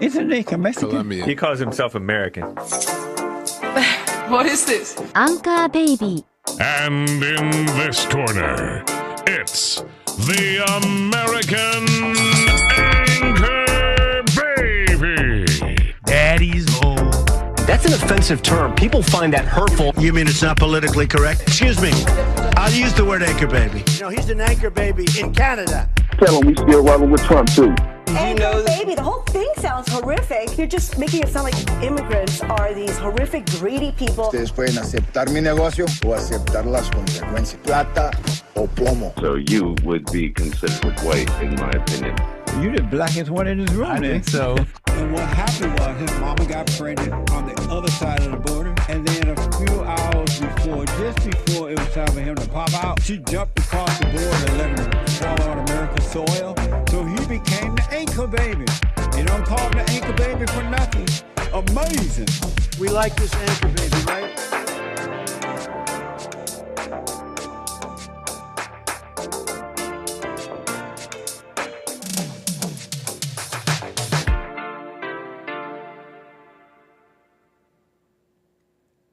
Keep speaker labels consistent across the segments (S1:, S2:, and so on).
S1: Isn't he Mexican?
S2: Colombian.
S3: He calls himself American.
S4: What is this?
S5: Anchor Baby.
S6: And in this corner, it's the American Anchor Baby.
S7: Daddy's home. That's an offensive term. People find that hurtful.
S8: You mean it's not politically correct? Excuse me. I'll use the word anchor baby. You know, he's an anchor baby in Canada.
S9: Tell him we still rolling with Trump, too.
S10: Anchor baby, the whole thing sounds horrific. You're just making it sound like immigrants are these horrific, greedy people.
S11: Ustedes pueden aceptar mi negocio o aceptar las consecuencias. Plata o plomo.
S12: So you would be considered white, in my opinion.
S1: You're the blackest one in this room.
S7: I think so.
S13: And what happened was his mama got pregnant on the other side of the border. And then a few hours before, just before it was time for him to pop out, she jumped across the border and let him fall on American soil. So he became the anchor baby. You don't call him the anchor baby for nothing. Amazing.
S8: We like this anchor baby, right?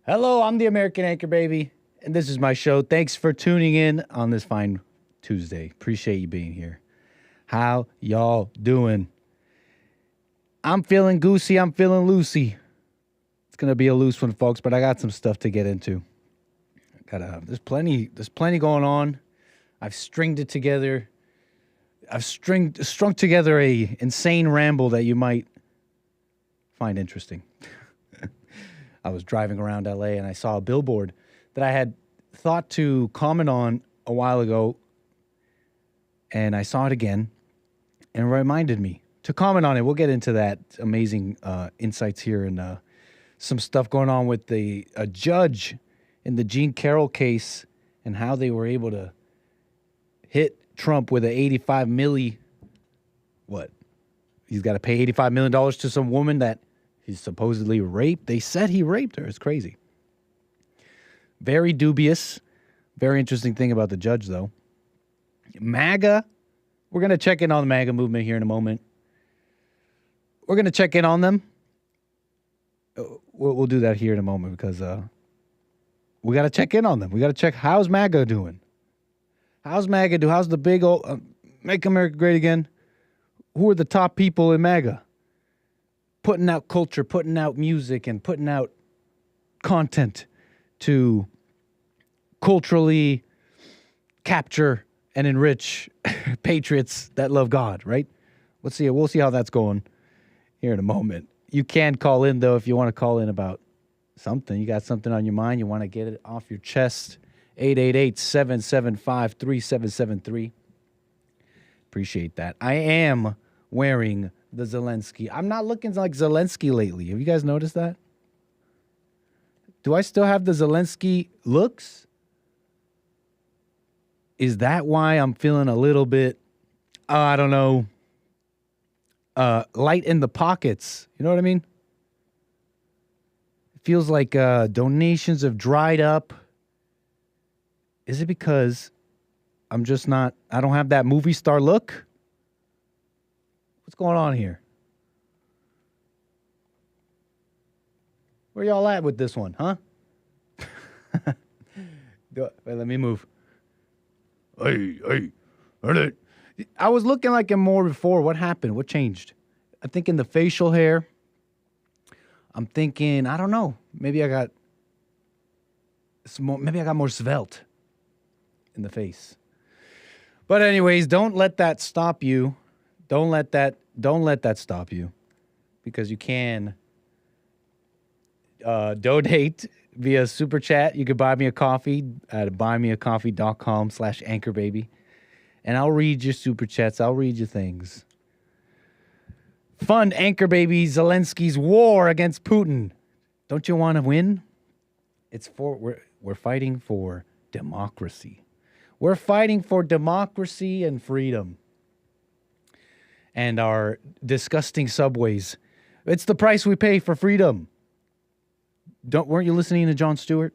S7: Hello, I'm the American Anchor Baby, and this is my show. Thanks for tuning in on this fine Tuesday. Appreciate you being here. How y'all doing? I'm feeling goosey. I'm feeling loosey. It's gonna be a loose one, folks, but I got some stuff to get into. There's plenty going on. I've stringed it together. I've strung together a insane ramble that you might find interesting. I was driving around LA and I saw a billboard that I had thought to comment on a while ago, and I saw it again and it reminded me to comment on it. We'll get into that amazing insights here and some stuff going on with a judge in the Jean Carroll case and how they were able to hit Trump with a 85 milli. What? He's got to pay $85 million to some woman that he's supposedly raped. They said he raped her. It's crazy. Very dubious. Very interesting thing about the judge, though. MAGA. We're going to check in on the MAGA movement here in a moment. We're going to check in on them. We'll do that here in a moment because we got to check in on them. We got to check how's MAGA doing. How's MAGA do? How's the big old Make America Great Again? Who are the top people in MAGA? Putting out culture, putting out music, and putting out content to culturally capture and enrich patriots that love God, right? We'll see how that's going here in a moment. You can call in, though, if you want to call in about something. You got something on your mind. You want to get it off your chest. 888-775-3773. Appreciate that. I am wearing the Zelensky. I'm not looking like Zelensky lately. Have you guys noticed that? Do I still have the Zelensky looks? Is that why I'm feeling a little bit, I don't know, light in the pockets? You know what I mean? It feels like donations have dried up. Is it because I'm just not, I don't have that movie star look? What's going on here? Where y'all at with this one, huh? Wait, let me move. Hey. I was looking like him more before. What happened? What changed? I think in the facial hair. I'm thinking, I don't know. Maybe I got more svelte in the face. But anyways, don't let that stop you. Don't let that stop you, because you can donate via Super Chat. You could buy me a coffee at buymeacoffee.com/anchorbaby. And I'll read your Super Chats. I'll read your things. Fund Anchor Baby Zelensky's war against Putin. Don't you want to win? We're fighting for democracy. We're fighting for democracy and freedom. And our disgusting subways. It's the price we pay for freedom. Weren't you listening to Jon Stewart?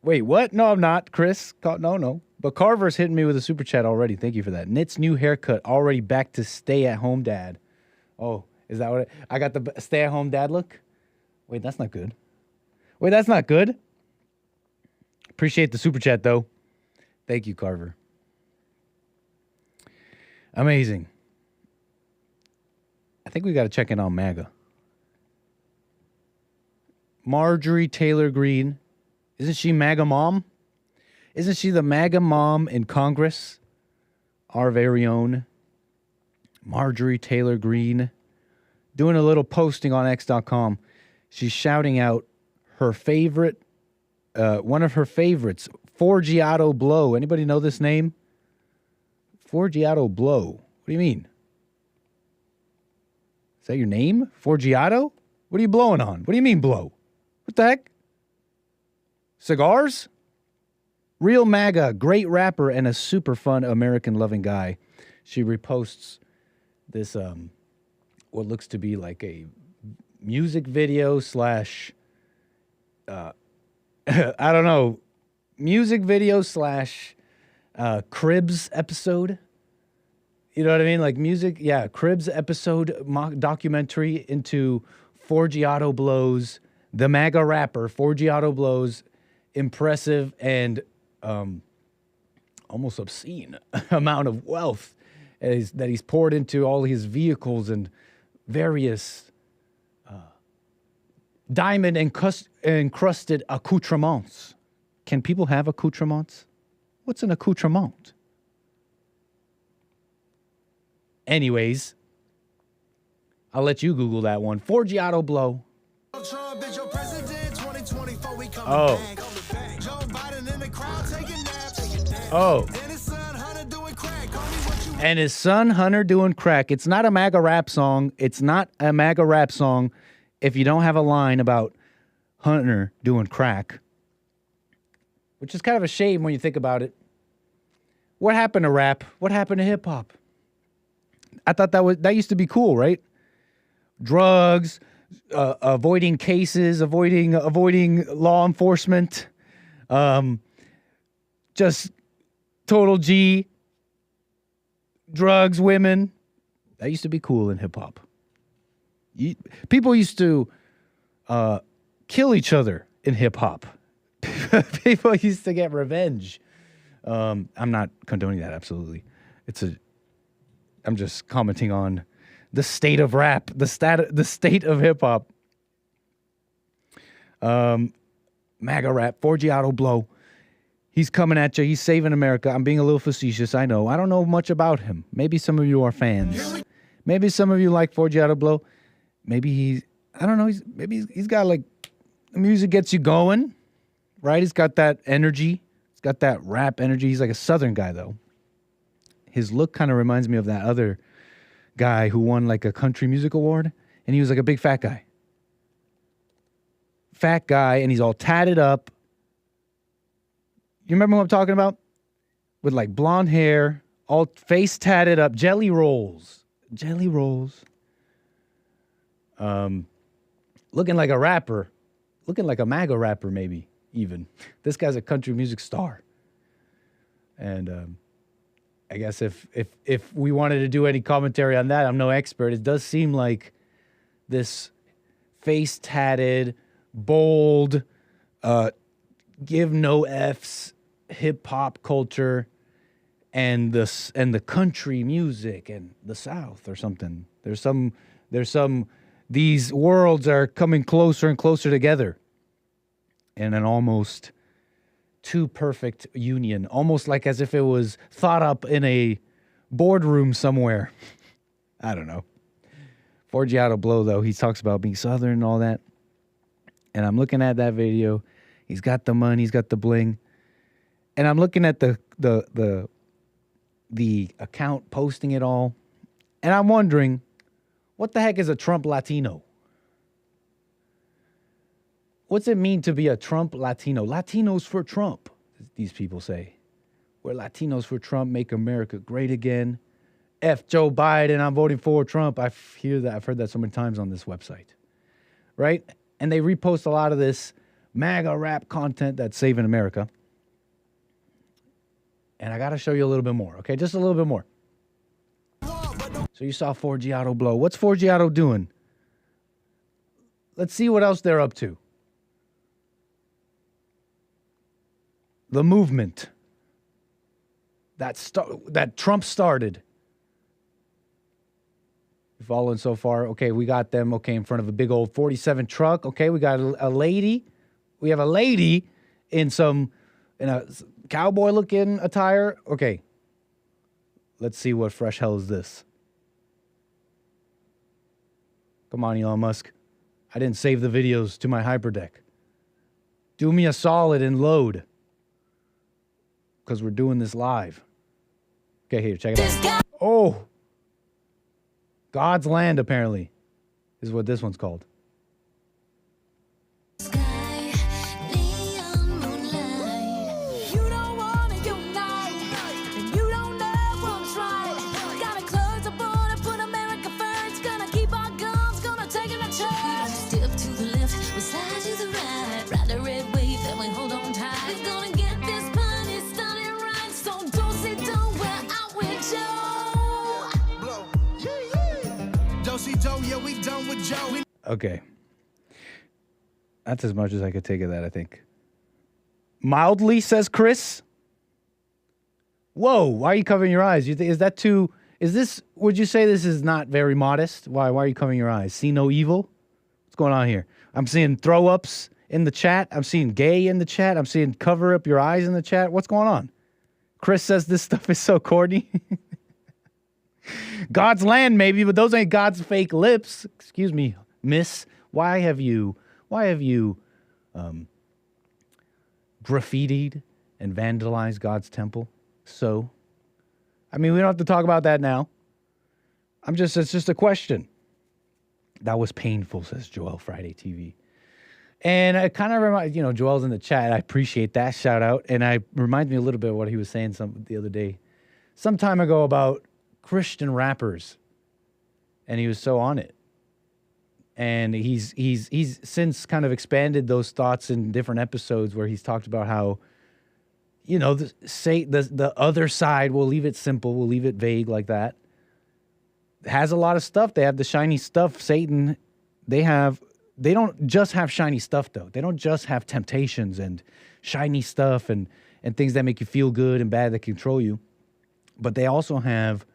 S7: Wait, what? No, I'm not, Chris. No. But Carver's hitting me with a super chat already. Thank you for that. Knit's new haircut already back to stay-at-home dad. Oh, is that what I got the stay-at-home dad look? Wait, that's not good. Wait, that's not good. Appreciate the super chat, though. Thank you, Carver. Amazing. I think we got to check in on MAGA. Marjorie Taylor Greene. Isn't she MAGA mom? Isn't she the MAGA mom in Congress? Our very own Marjorie Taylor Greene. Doing a little posting on X.com. She's shouting out her favorite, one of her favorites, 𝒔𝒊𝒂𝒍𝒔. Anybody know this name? 𝒔𝒊𝒂𝒍𝒔. What do you mean? Is that your name? 𝒔𝒊𝒂𝒍𝒔? What are you blowing on? What do you mean blow? What the heck? Cigars? Real MAGA, great rapper, and a super fun American-loving guy. She reposts this, what looks to be like a music video slash, I don't know, music video slash Cribs episode. You know what I mean? Like music, yeah, Cribs episode documentary into �𝒊𝒂𝒍𝒔, the MAGA rapper, �𝒊𝒂𝒍𝒔, impressive and almost obscene amount of wealth that he's poured into all his vehicles and various diamond encrusted accoutrements. Can people have accoutrements? What's an accoutrement? Anyways, I'll let you Google that one. �𝒊𝒂𝒍𝒔. Oh. Oh. And his son Hunter doing crack. It's not a MAGA rap song. It's not a MAGA rap song if you don't have a line about Hunter doing crack. Which is kind of a shame when you think about it. What happened to rap? What happened to hip hop? I thought that used to be cool, right? Drugs, avoiding cases, avoiding law enforcement, just total G, drugs, women. That used to be cool in hip hop. People used to kill each other in hip hop. People used to get revenge. I'm not condoning that, absolutely. I'm just commenting on the state of rap, the state of hip hop. MAGA rap, �𝒊𝒂𝒍𝒔. He's coming at you. He's saving America. I'm being a little facetious, I know. I don't know much about him. Maybe some of you are fans. Maybe some of you like �𝒊𝒂𝒍𝒔. Maybe I don't know. He's got like, music gets you going, right? He's got that energy. He's got that rap energy. He's like a Southern guy, though. His look kind of reminds me of that other guy who won like a country music award, and he was like a big fat guy. Fat guy, and he's all tatted up. You remember what I'm talking about? With like blonde hair, all face tatted up, jelly rolls. Jelly rolls. Looking like a rapper. Looking like a MAGA rapper, maybe, even. This guy's a country music star. And I guess if we wanted to do any commentary on that, I'm no expert. It does seem like this face tatted, bold, give no F's hip hop culture and the country music and the South or something. There's some these worlds are coming closer and closer together in an almost too perfect union, almost like as if it was thought up in a boardroom somewhere. I don't know. �𝒊𝒂𝒍𝒔, though, he talks about being Southern and all that. And I'm looking at that video. He's got the money, he's got the bling. And I'm looking at the account posting it all. And I'm wondering, what the heck is a Trump Latino? What's it mean to be a Trump Latino? Latinos for Trump, these people say. We're Latinos for Trump, make America great again. F Joe Biden, I'm voting for Trump. I've heard that so many times on this website. Right? And they repost a lot of this MAGA rap content that's saving America. And I got to show you a little bit more, okay? Just a little bit more. So you saw 𝒂𝒑𝒊𝒂𝒍𝒔 blow. What's 𝒂𝒑𝒊𝒂𝒂𝒍𝒔 doing? Let's see what else they're up to. The movement that Trump started. You following so far? Okay, we got them, okay, in front of a big old 47 truck. Okay, we got a lady. We have a lady in a cowboy-looking attire. Okay, let's see what fresh hell is this. Come on, Elon Musk. I didn't save the videos to my hyperdeck. Do me a solid and load. Because we're doing this live. Okay, here, check it out. Oh! God's Land, apparently, is what this one's called. Okay. That's as much as I could take of that, I think. Mildly, says Chris. Whoa, why are you covering your eyes? Would you say this is not very modest? Why are you covering your eyes? See no evil? What's going on here? I'm seeing throw-ups in the chat. I'm seeing gay in the chat. I'm seeing cover up your eyes in the chat. What's going on? Chris says this stuff is so corny. God's land, maybe, but those ain't God's fake lips. Excuse me, miss. Why have you graffitied and vandalized God's temple? So, I mean, we don't have to talk about that now. It's just a question. That was painful, says Joel Friday TV. And it kind of reminds, Joel's in the chat. I appreciate that shout out. And it reminds me a little bit of what he was saying the other day, some time ago, about Christian rappers, and he was so on it. And he's since kind of expanded those thoughts in different episodes where he's talked about how, the other side, we'll leave it simple, we'll leave it vague like that, has a lot of stuff. They have the shiny stuff. Satan, they don't just have shiny stuff though. They don't just have temptations and shiny stuff and things that make you feel good and bad that control you, but they also have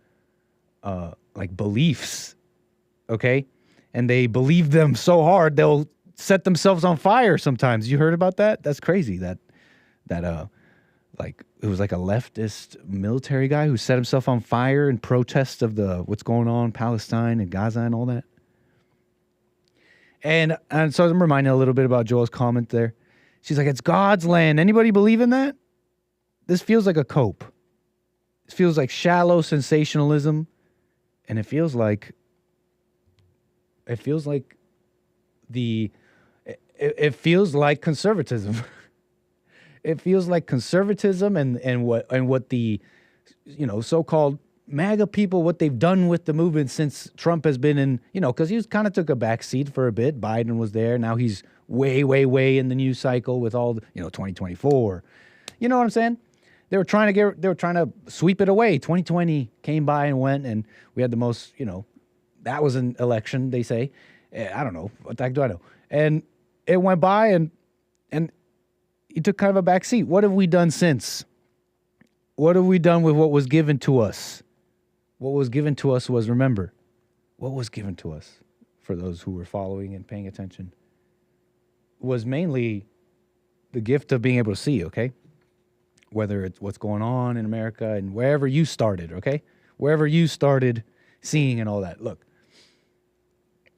S7: like beliefs, okay? And they believe them so hard, they'll set themselves on fire sometimes. You heard about that? That's crazy. That it was like a leftist military guy who set himself on fire in protest of what's going on in Palestine and Gaza and all that. And so I'm reminded a little bit about Joel's comment there. She's like, it's God's land. Anybody believe in that? This feels like a cope. It feels like shallow sensationalism. And it feels like conservatism. It feels like conservatism and what the so-called MAGA people, what they've done with the movement since Trump has been in, because he kind of took a back seat for a bit. Biden was there. Now he's way, way, way in the news cycle with all the, 2024. You know what I'm saying? They were trying to sweep it away. 2020 came by and went, and we had the most, that was an election, they say. I don't know. What the heck do I know? And it went by, and he took kind of a back seat. What have we done since? What have we done with what was given to us? What was given to us was, remember, what was given to us, for those who were following and paying attention, was mainly the gift of being able to see, okay? Whether it's what's going on in America and wherever you started, okay? Wherever you started seeing and all that. Look,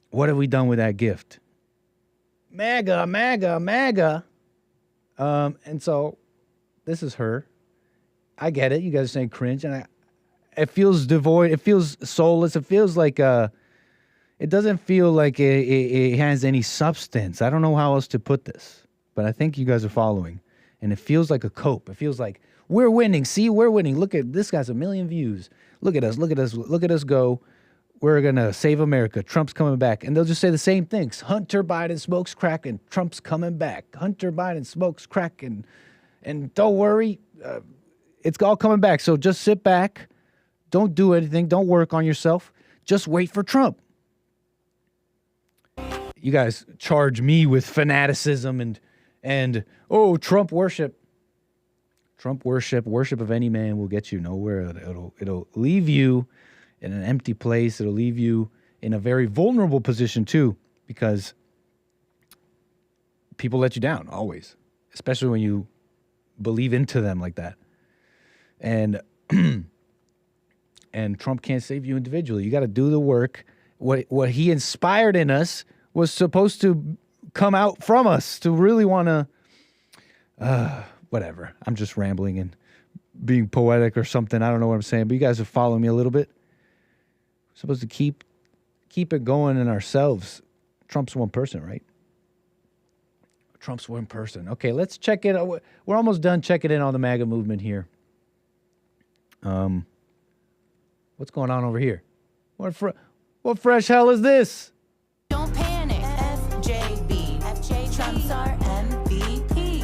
S7: what have we done with that gift? MAGA, MAGA, MAGA. And so this is her. I get it. You guys are saying cringe, and it feels devoid. It feels soulless. It feels like it doesn't feel like it has any substance. I don't know how else to put this, but I think you guys are following. And it feels like a cope. It feels like we're winning. See, we're winning. Look at this guy's 1 million views. Look at us. Look at us. Look at us go. We're gonna save America. Trump's coming back, and they'll just say the same things. Hunter Biden smokes crack, and Trump's coming back. Hunter Biden smokes crack, and don't worry, It's all coming back. So just sit back. Don't do anything. Don't work on yourself. Just wait for Trump. You guys charge me with fanaticism and Trump worship. Trump worship of any man will get you nowhere. It'll leave you in an empty place. It'll leave you in a very vulnerable position too, because people let you down always, especially when you believe into them like that. And and Trump can't save you individually. You got to do the work. What he inspired in us was supposed to come out from us to really want to, whatever. I'm just rambling and being poetic or something. I don't know what I'm saying, but you guys are following me a little bit. We're supposed to keep it going in ourselves. Trump's one person, right? Trump's one person. Okay, let's check it. We're almost done checking in on the MAGA movement here. What's going on over here? What fresh hell is this?
S2: Don't panic. FJB. Trump's our MVP.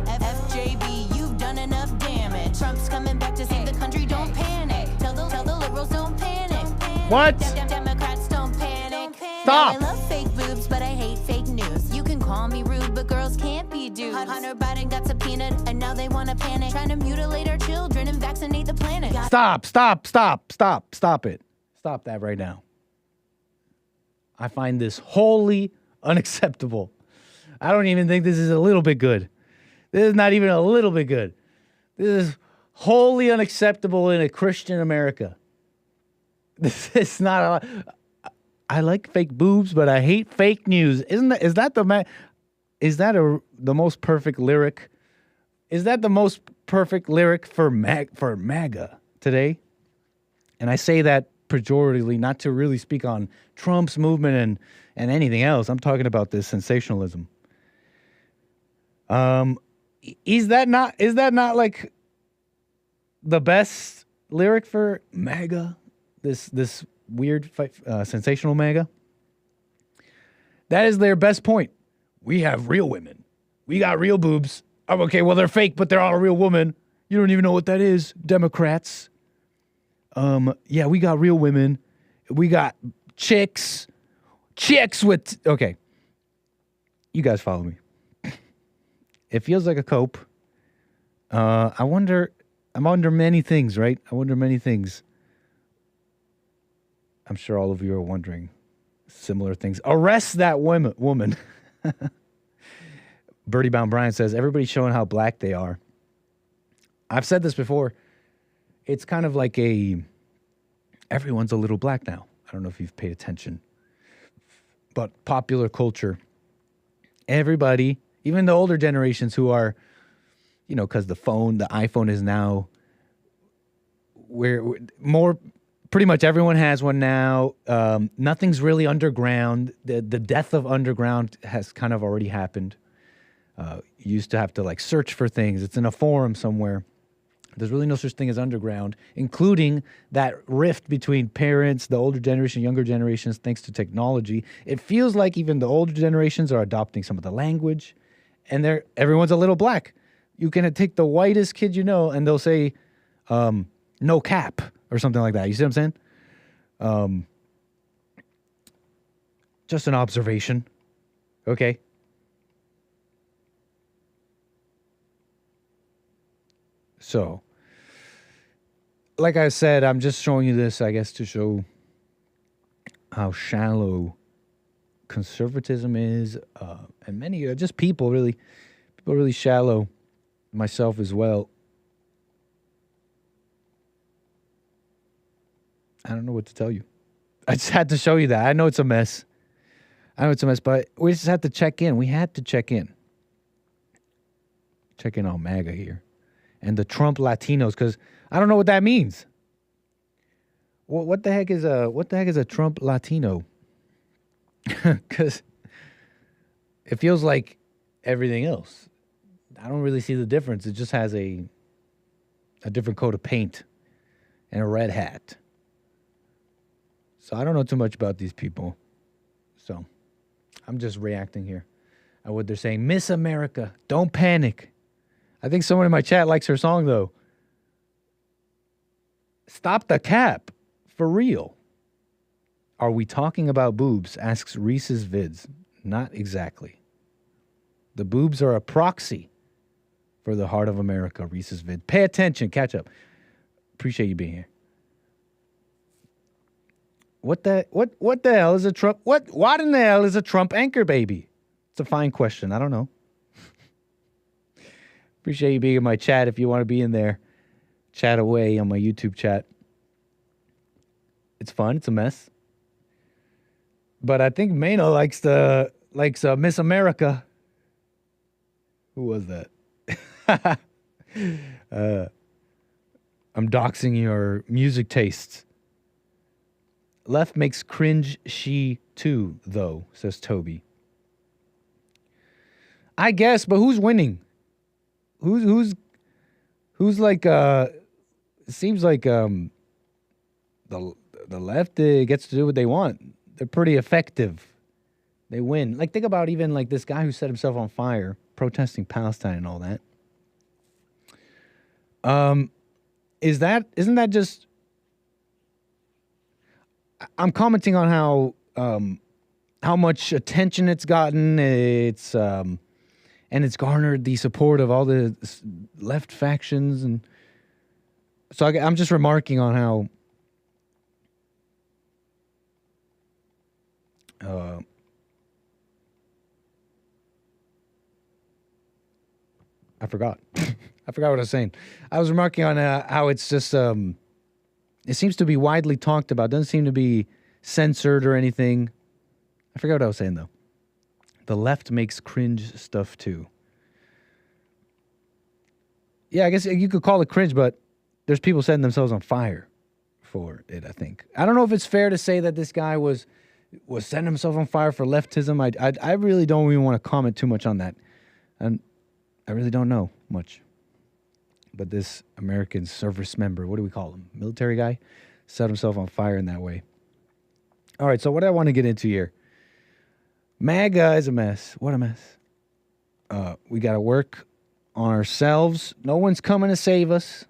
S2: FJB, you've done enough damage. Trump's coming back to save the country. Don't panic. Tell the liberals don't panic.
S7: What?
S2: Democrats don't panic.
S7: Stop.
S2: I love fake boobs, but I hate fake news. You can call me rude, but girls can't be dudes. Hunter Biden got subpoenaed, and now they want to panic. Trying to mutilate our children and vaccinate the planet.
S7: Stop it. Stop that right now. I find this wholly unacceptable. I don't even think this is a little bit good. This is not even a little bit good. This is wholly unacceptable in a Christian America. This is not I like fake boobs, but I hate fake news. Is that the most perfect lyric? Is that the most perfect lyric for MAGA today? And I say that pejoratively, not to really speak on Trump's movement and anything else. I'm talking about this sensationalism. Is that not like the best lyric for MAGA? This weird sensational MAGA? That is their best point. We have real women. We got real boobs. Oh, okay, well, they're fake, but they're all a real woman. You don't even know what that is, Democrats. Yeah, we got real women. We got chicks with, okay. You guys follow me. It feels like a cope. I wonder many things, right? I wonder many things. I'm sure all of you are wondering similar things. Arrest that woman. Birdie Bound Brian says, everybody's showing how black they are. I've said this before. It's kind of like everyone's a little black now. I don't know if you've paid attention. But popular culture, everybody, even the older generations who are, because the iPhone is now, pretty much everyone has one now. Nothing's really underground. The death of underground has kind of already happened. You used to have to search for things. It's in a forum somewhere. There's really no such thing as underground, including that rift between parents, the older generation, younger generations, thanks to technology. It feels like even the older generations are adopting some of the language, and everyone's a little black. You can take the whitest kid and they'll say, no cap, or something like that. You see what I'm saying? Just an observation. Okay. So, like I said, I'm just showing you this, I guess, to show how shallow conservatism is, and many, just people really shallow, myself as well. I don't know what to tell you. I just had to show you that. I know it's a mess. But we just had to check in. We had to check in. Check in on MAGA here. And the Trump Latinos, because I don't know what that means. What the heck is a Trump Latino? Because it feels like everything else. I don't really see the difference. It just has a different coat of paint and a red hat. So I don't know too much about these people. So I'm just reacting here at what they're saying. Miss America, don't panic. I think someone in my chat likes her song, though. Stop the cap. For real. Are we talking about boobs? Asks Reese's Vids. Not exactly. The boobs are a proxy for the heart of America, Reese's Vid. Pay attention. Catch up. Appreciate you being here. What the hell is a Trump? What in the hell is a Trump anchor baby? It's a fine question. I don't know. Appreciate you being in my chat. If you want to be in there, chat away on my YouTube chat. It's fun. It's a mess. But I think Mano likes Miss America. Who was that? I'm doxing your music tastes. Left makes cringe she too, though, says Toby. I guess, but who's winning? Who's like it seems like the left gets to do what they want. They're pretty effective. They win. Like, think about even like this guy who set himself on fire protesting Palestine and all that. Isn't that just, I'm commenting on how much attention it's gotten. It's and it's garnered the support of all the left factions, and so I'm just remarking on how I forgot. I forgot what I was saying. I was remarking on how it's just, it seems to be widely talked about. Doesn't seem to be censored or anything. I forgot what I was saying, though. The left makes cringe stuff, too. Yeah, I guess you could call it cringe, but there's people setting themselves on fire for it, I think. I don't know if it's fair to say that this guy was setting himself on fire for leftism. I really don't even want to comment too much on that. And I really don't know much. But this American service member, what do we call him? Military guy? Set himself on fire in that way. All right, so what do I want to get into here? MAGA is a mess. What a mess. We got to work on ourselves. No one's coming to save us.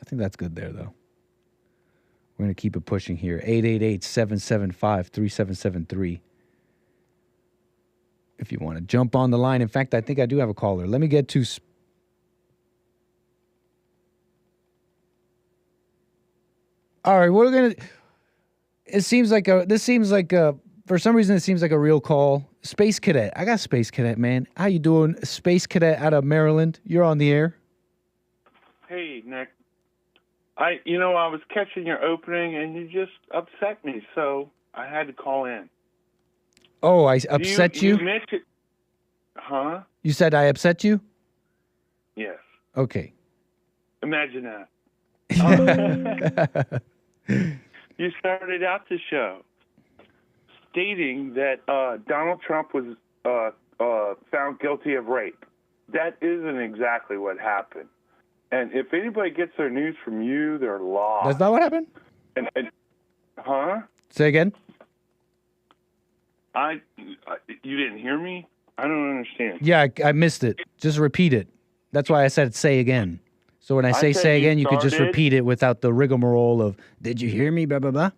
S7: I think that's good there, though. We're going to keep it pushing here. 888-775-3773. If you want to jump on the line. In fact, I think I do have a caller. Let me get to... All right, we're going to... This seems like for some reason, it seems like a real call. Space Cadet. I got Space Cadet, man. How you doing? Space Cadet out of Maryland. You're on the air.
S3: Hey, Nick. I was catching your opening, and you just upset me, so I had to call in.
S7: Oh, I upset you?
S3: You mentioned... Huh?
S7: You said I upset you?
S3: Yes.
S7: Okay.
S3: Imagine that. You started out the show stating that Donald Trump was found guilty of rape. That isn't exactly what happened. And if anybody gets their news from you, they're lost.
S7: That's not what happened?
S3: Huh?
S7: Say again?
S3: You didn't hear me? I don't understand.
S7: Yeah, I missed it. Just repeat it. That's why I said say again. So when I say again, you could just repeat it without the rigmarole of, did you hear me, blah, blah, blah?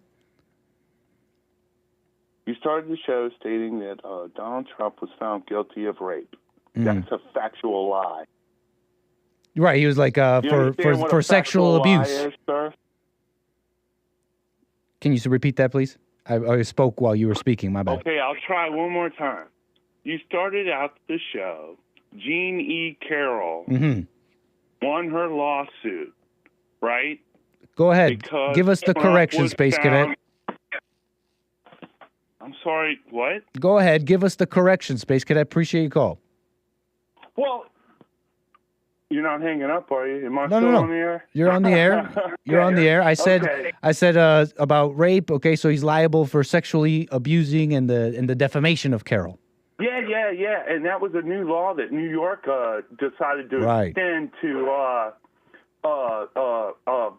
S3: You started the show stating that Donald Trump was found guilty of rape. That's a factual lie.
S7: Right, he was like for sexual abuse.
S3: Is, sir?
S7: Can you repeat that, please? I spoke while you were speaking, my bad.
S3: Okay, I'll try one more time. You started out the show, Jean E. Carroll won her lawsuit, right?
S7: Go ahead.
S3: Because
S7: give us the correction, Space Cadet.
S3: I'm sorry, what?
S7: Go ahead, give us the correction, Space Cadet. Appreciate your call.
S3: Well, you're not hanging up, are you? Am I still on the air?
S7: You're on the air. You're on the air. I said about rape. Okay, so he's liable for sexually abusing and the defamation of Carol.
S3: Yeah, and that was a new law that New York decided to extend to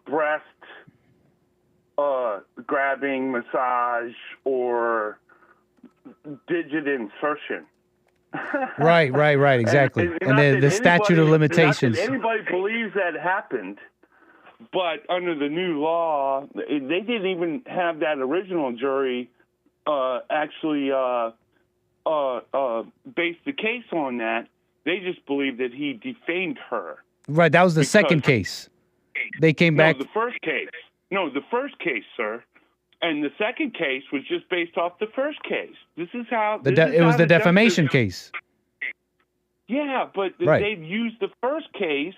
S3: breast grabbing, massage, or digit insertion.
S7: Right, exactly. And the statute of limitations.
S3: If anybody believes that happened, But under the new law, they didn't even have that original jury actually base the case on that. They just believed that he defamed her.
S7: Right, that was the second case. They came back.
S3: No, the first case. No, the first case, sir. And the second case was just based off the first case. This is how...
S7: It was the defamation case.
S3: Yeah, but they've used the first case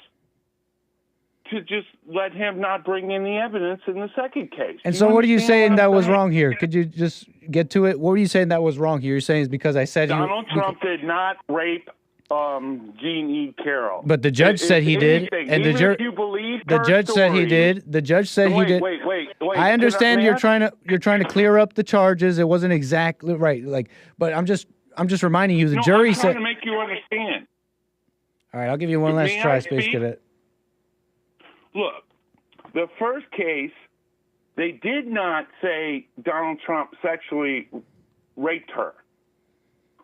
S3: to just let him not bring any evidence in the second case.
S7: And so what are you saying that was wrong here? Could you just get to it? What were you saying that was wrong here? You're saying it's because I said
S3: Donald Trump did not rape Jean E. Carroll.
S7: But the judge said he did, and the judge said he did. The judge said he did.
S3: Wait.
S7: I understand you're trying to clear up the charges. It wasn't exactly right, but I'm just reminding you. The jury said.
S3: I'm trying to make you understand.
S7: All right, I'll give you one last try, Space Cadet.
S3: Look, the first case, they did not say Donald Trump sexually raped her.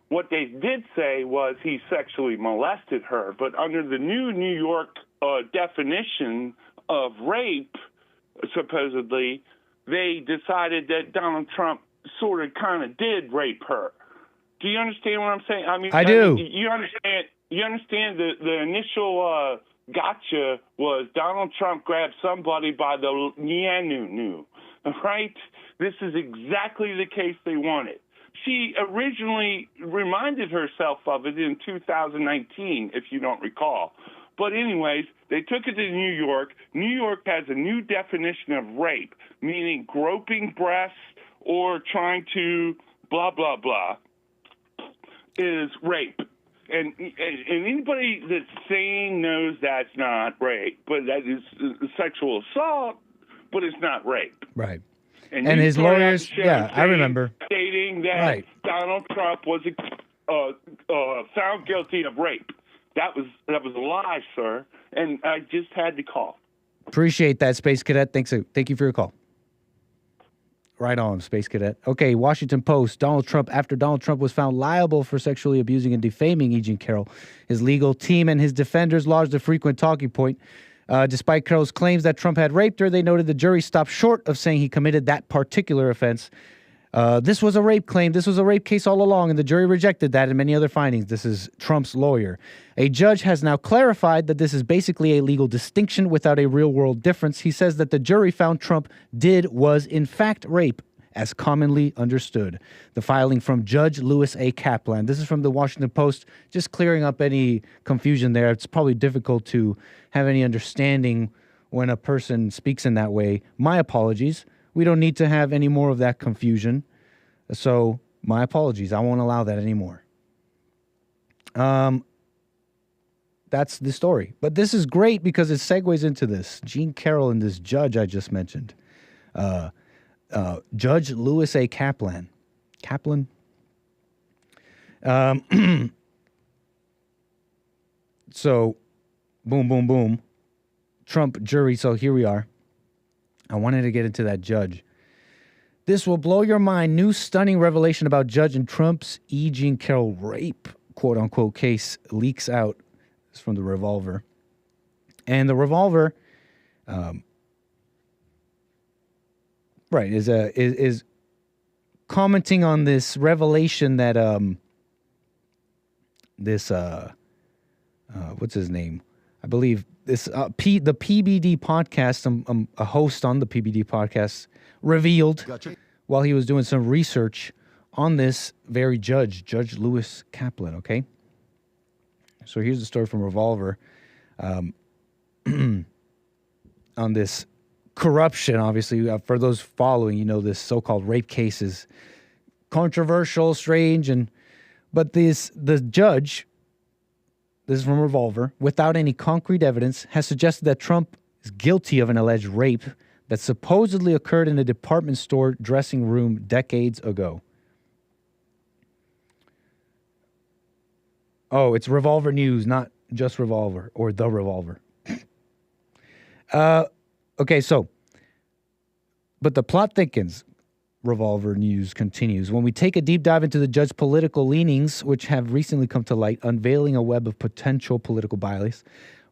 S3: What they did say was he sexually molested her, but under the new New York definition of rape, supposedly, they decided that Donald Trump sort of kind of did rape her. Do you understand what I'm saying? I mean,
S7: I do.
S3: You understand the initial gotcha was Donald Trump grabbed somebody by the nyanu, right? This is exactly the case they wanted. She originally reminded herself of it in 2019, if you don't recall. But anyways, they took it to New York. New York has a new definition of rape, meaning groping breasts or trying to blah, blah, blah, is rape. And anybody that's saying knows that's not rape, but that is sexual assault, but it's not rape.
S7: Right. And his lawyers, I remember.
S3: Stating that Donald Trump was found guilty of rape. That was a lie, sir. And I just had to call.
S7: Appreciate that, Space Cadet. Thank you for your call. Right on, Space Cadet. Okay, Washington Post. After Donald Trump was found liable for sexually abusing and defaming E. Jean Carroll, his legal team and his defenders lodged a frequent talking point. Despite Carroll's claims that Trump had raped her, they noted the jury stopped short of saying he committed that particular offense. This was a rape claim. This was a rape case all along, and the jury rejected that and many other findings. This is Trump's lawyer. A judge has now clarified that this is basically a legal distinction without a real-world difference. He says that the jury found Trump was in fact rape, as commonly understood. The filing from Judge Louis A. Kaplan. This is from the Washington Post, just clearing up any confusion there. It's probably difficult to have any understanding when a person speaks in that way. My apologies. We don't need to have any more of that confusion. So, my apologies. I won't allow that anymore. That's the story. But this is great because it segues into this. Jean Carroll and this judge I just mentioned. Judge Louis A. Kaplan. Kaplan? So, boom, boom, boom. Trump jury, so here we are. I wanted to get into that judge. This will blow your mind. New stunning revelation about Judge and Trump's E. Jean Carroll rape, quote-unquote, case leaks out. It's from the Revolver. And the Revolver, is commenting on this revelation that what's his name? I believe this the PBD podcast. I'm a host on the PBD podcast. Revealed while he was doing some research on this very Judge Louis Kaplan. Okay, so here's the story from Revolver on this corruption. Obviously, for those following, this so-called rape case is controversial, strange, but the judge. This is from Revolver. Without any concrete evidence, has suggested that Trump is guilty of an alleged rape that supposedly occurred in a department store dressing room decades ago. Oh, it's Revolver News, not just Revolver or The Revolver. Okay, so, but the plot thickens. Revolver News continues. When we take a deep dive into the judge's political leanings, which have recently come to light, unveiling a web of potential political bias,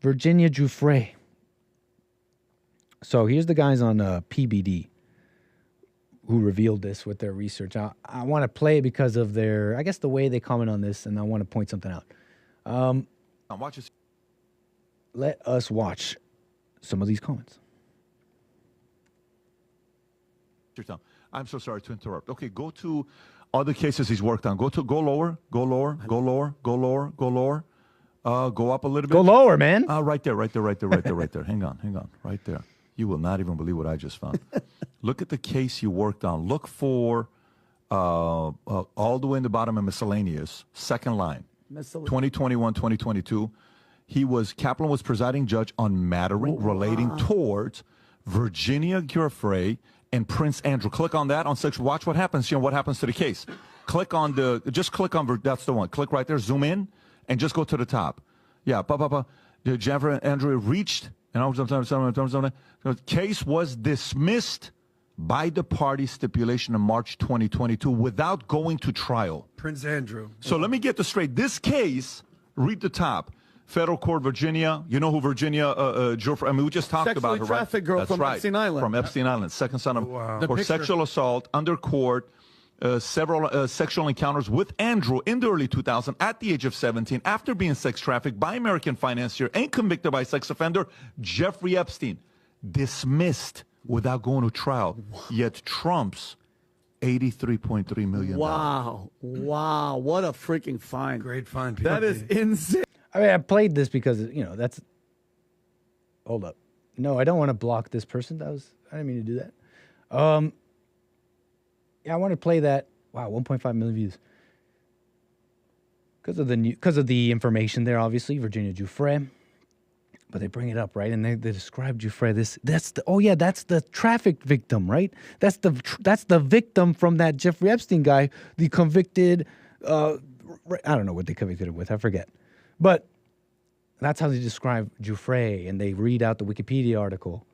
S7: Virginia Giuffre. So here's the guys on PBD who revealed this with their research. I want to play it because of their, I guess, the way they comment on this, and I want to point something out.
S5: Watch this.
S7: Let us watch some of these comments.
S5: I'm so sorry to interrupt. Okay, go to other cases he's worked on. Go lower. Go up a little bit.
S7: Go lower, man.
S5: Right there. Hang on. Right there. You will not even believe what I just found. Look at the case you worked on. Look for all the way in the bottom of miscellaneous, second line. 2021, 2022. Kaplan was presiding judge on matter relating towards Virginia Giuffre and Prince Andrew. Click on that on section. Watch what happens. What happens to the case. Click on that's the one. Click right there. Zoom in and just go to the top. Yeah. Jeffrey and Andrew reached, and the case was dismissed by the party stipulation in March 2022 without going to trial.
S14: Prince Andrew.
S5: So let me get this straight. This case, read the top. Federal Court, Virginia. You know who Virginia Giuffre? I mean, we just talked about her, right?
S14: Sexually trafficked girl from Epstein Island.
S5: From Epstein Island, second son of for sexual assault under court, several sexual encounters with Andrew in the early 2000s at the age of 17 after being sex trafficked by American financier and convicted by sex offender Jeffrey Epstein. Dismissed without going to trial. Yet Trump's $83.3 million.
S15: Wow. What a freaking find.
S14: Great find.
S15: That is insane.
S7: I mean, I played this because, that's... Hold up. No, I don't want to block this person. I didn't mean to do that. I want to play that. Wow, 1.5 million views. Because of the information there, obviously, Virginia Giuffre. But they bring it up, right? And they describe Giuffre. That's the traffic victim, right? That's the victim from that Jeffrey Epstein guy, the convicted. I don't know what they convicted him with. I forget. But that's how they describe Giuffre, and they read out the Wikipedia article.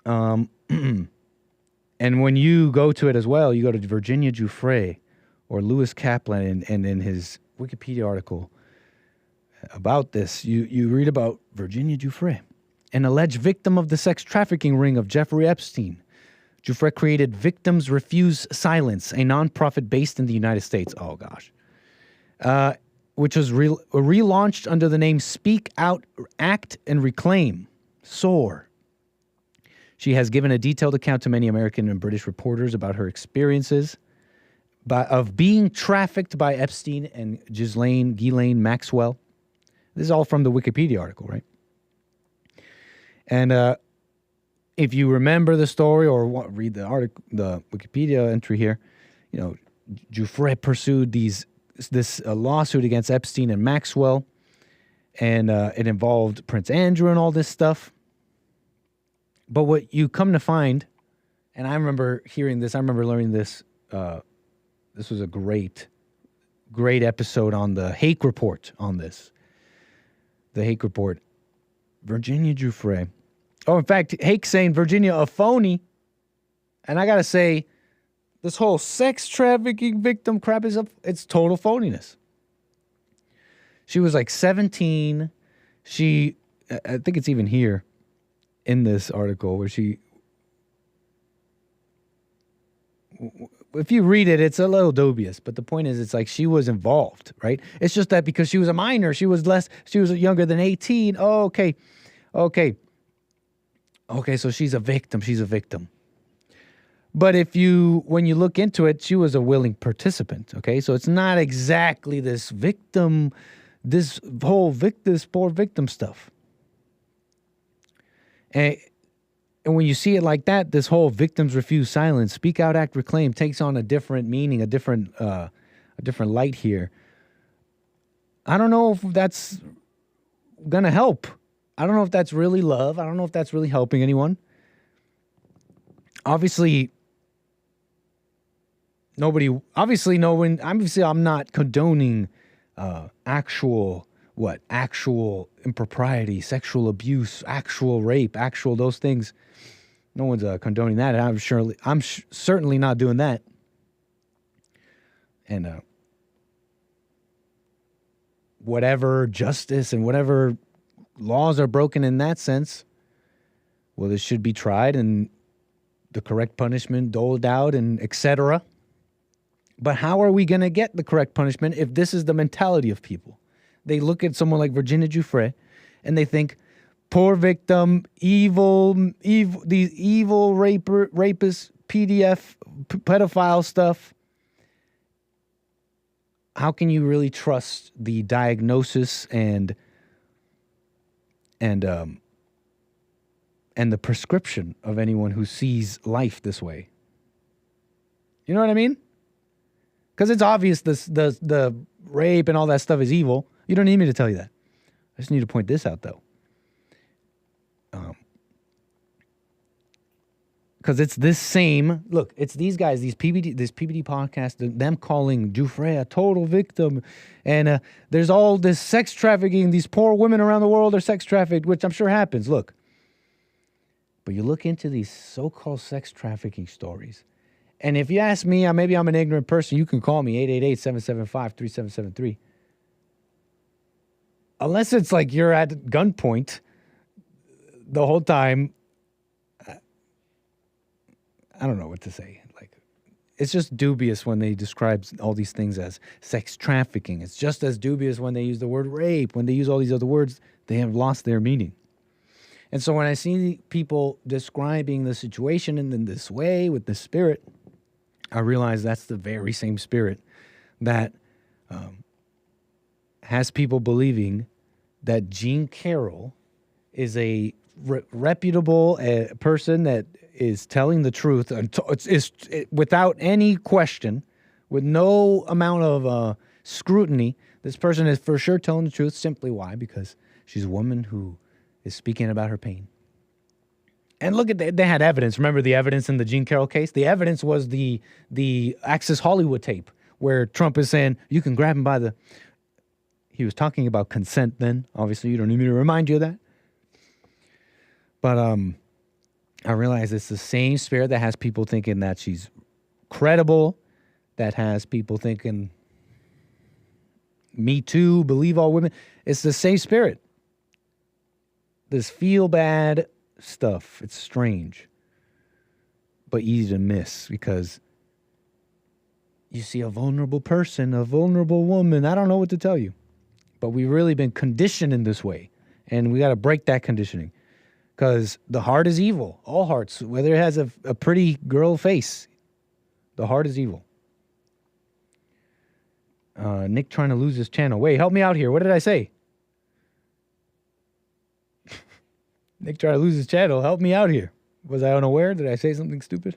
S7: And when you go to it as well, you go to Virginia Giuffre or Lewis Kaplan, and in his Wikipedia article about this, you read about Virginia Giuffre, an alleged victim of the sex trafficking ring of Jeffrey Epstein. Giuffre created Victims Refuse Silence, a nonprofit based in the United States. Oh, gosh. Which was relaunched under the name Speak Out, Act, and Reclaim, SOAR. She has given a detailed account to many American and British reporters about her experiences of being trafficked by Epstein and Ghislaine Maxwell. This is all from the Wikipedia article, right? And if you remember the story or read the article, the Wikipedia entry here, Giuffre pursued this lawsuit against Epstein and Maxwell, and it involved Prince Andrew and all this stuff. But what you come to find, and I remember hearing this, I remember learning this, this was a great episode on the Hake Report on this. The Hake Report. Virginia Giuffre. Oh, in fact, Hake saying Virginia a phony. And I got to say, This whole sex trafficking victim crap it's total phoniness. She was like 17. I think it's even here in this article where if you read it, it's a little dubious, but the point is, it's like she was involved, right? It's just that because she was a minor, she was younger than 18. Oh, okay. So she's a victim. But when you look into it, she was a willing participant, okay? So it's not exactly this poor victim stuff. And when you see it like that, this whole victims refuse silence, speak out, act, reclaim takes on a different meaning, a different light here. I don't know if that's gonna help. I don't know if that's really love. I don't know if that's really helping anyone. Obviously, I'm not condoning actual impropriety, sexual abuse, actual rape, those things. No one's condoning that. I'm certainly not doing that. And whatever justice and whatever laws are broken in that sense, well, this should be tried and the correct punishment doled out and etc. But how are we going to get the correct punishment if this is the mentality of people? They look at someone like Virginia Dufr and they think, poor victim, these evil rapists, pedophile stuff. How can you really trust the diagnosis and the prescription of anyone who sees life this way? You know what I mean? Because it's obvious the rape and all that stuff is evil. You don't need me to tell you that. I just need to point this out, though. Because it's this same, look, it's these guys, this PBD podcast, them calling Dufr a total victim. And there's all this sex trafficking. These poor women around the world are sex trafficked, which I'm sure happens. Look. But you look into these so-called sex trafficking stories. And if you ask me, maybe I'm an ignorant person, you can call me 888-775-3773. Unless it's like you're at gunpoint the whole time, I don't know what to say. Like, it's just dubious when they describe all these things as sex trafficking. It's just as dubious when they use the word rape. When they use all these other words, they have lost their meaning. And so when I see people describing the situation in this way with the spirit, I realize that's the very same spirit that has people believing that Jean Carroll is a reputable person that is telling the truth without any question, with no amount of scrutiny. This person is for sure telling the truth. Simply why? Because she's a woman who is speaking about her pain. And look at they had evidence. Remember the evidence in the Jean Carroll case? The evidence was the Access Hollywood tape where Trump is saying you can grab him by the. He was talking about consent then. Obviously, you don't need me to remind you of that. But I realize it's the same spirit that has people thinking that she's credible, that has people thinking, me too, believe all women. It's the same spirit. This feel bad stuff. It's strange, but easy to miss because you see a vulnerable person, a vulnerable woman. I don't know what to tell you, but we've really been conditioned in this way, and we got to break that conditioning. Because the heart is evil. All hearts, whether it has a pretty girl face, the heart is evil. Nick trying to lose his channel. Wait, help me out here. What did I say? Nick trying to lose his channel. Help me out here. Was I unaware? Did I say something stupid?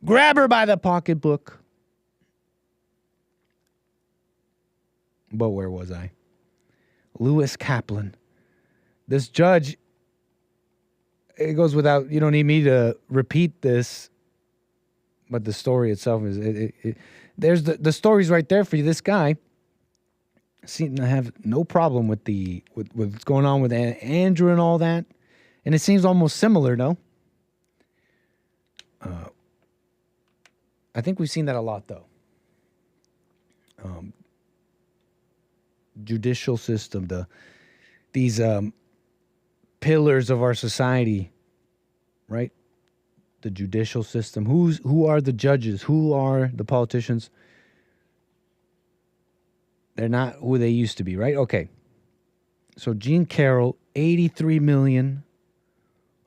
S7: Grab her by the pocketbook. But where was I? Lewis Kaplan. This judge, it goes without, you don't need me to repeat this, but the story itself is, there's the story's right there for you. This guy seemed to have no problem with what's going on with Andrew and all that. And it seems almost similar, no? I think we've seen that a lot, though. Judicial system, these pillars of our society, right? The judicial system. Who are the judges? Who are the politicians? They're not who they used to be, right? Okay. So Jean Carroll, 83 million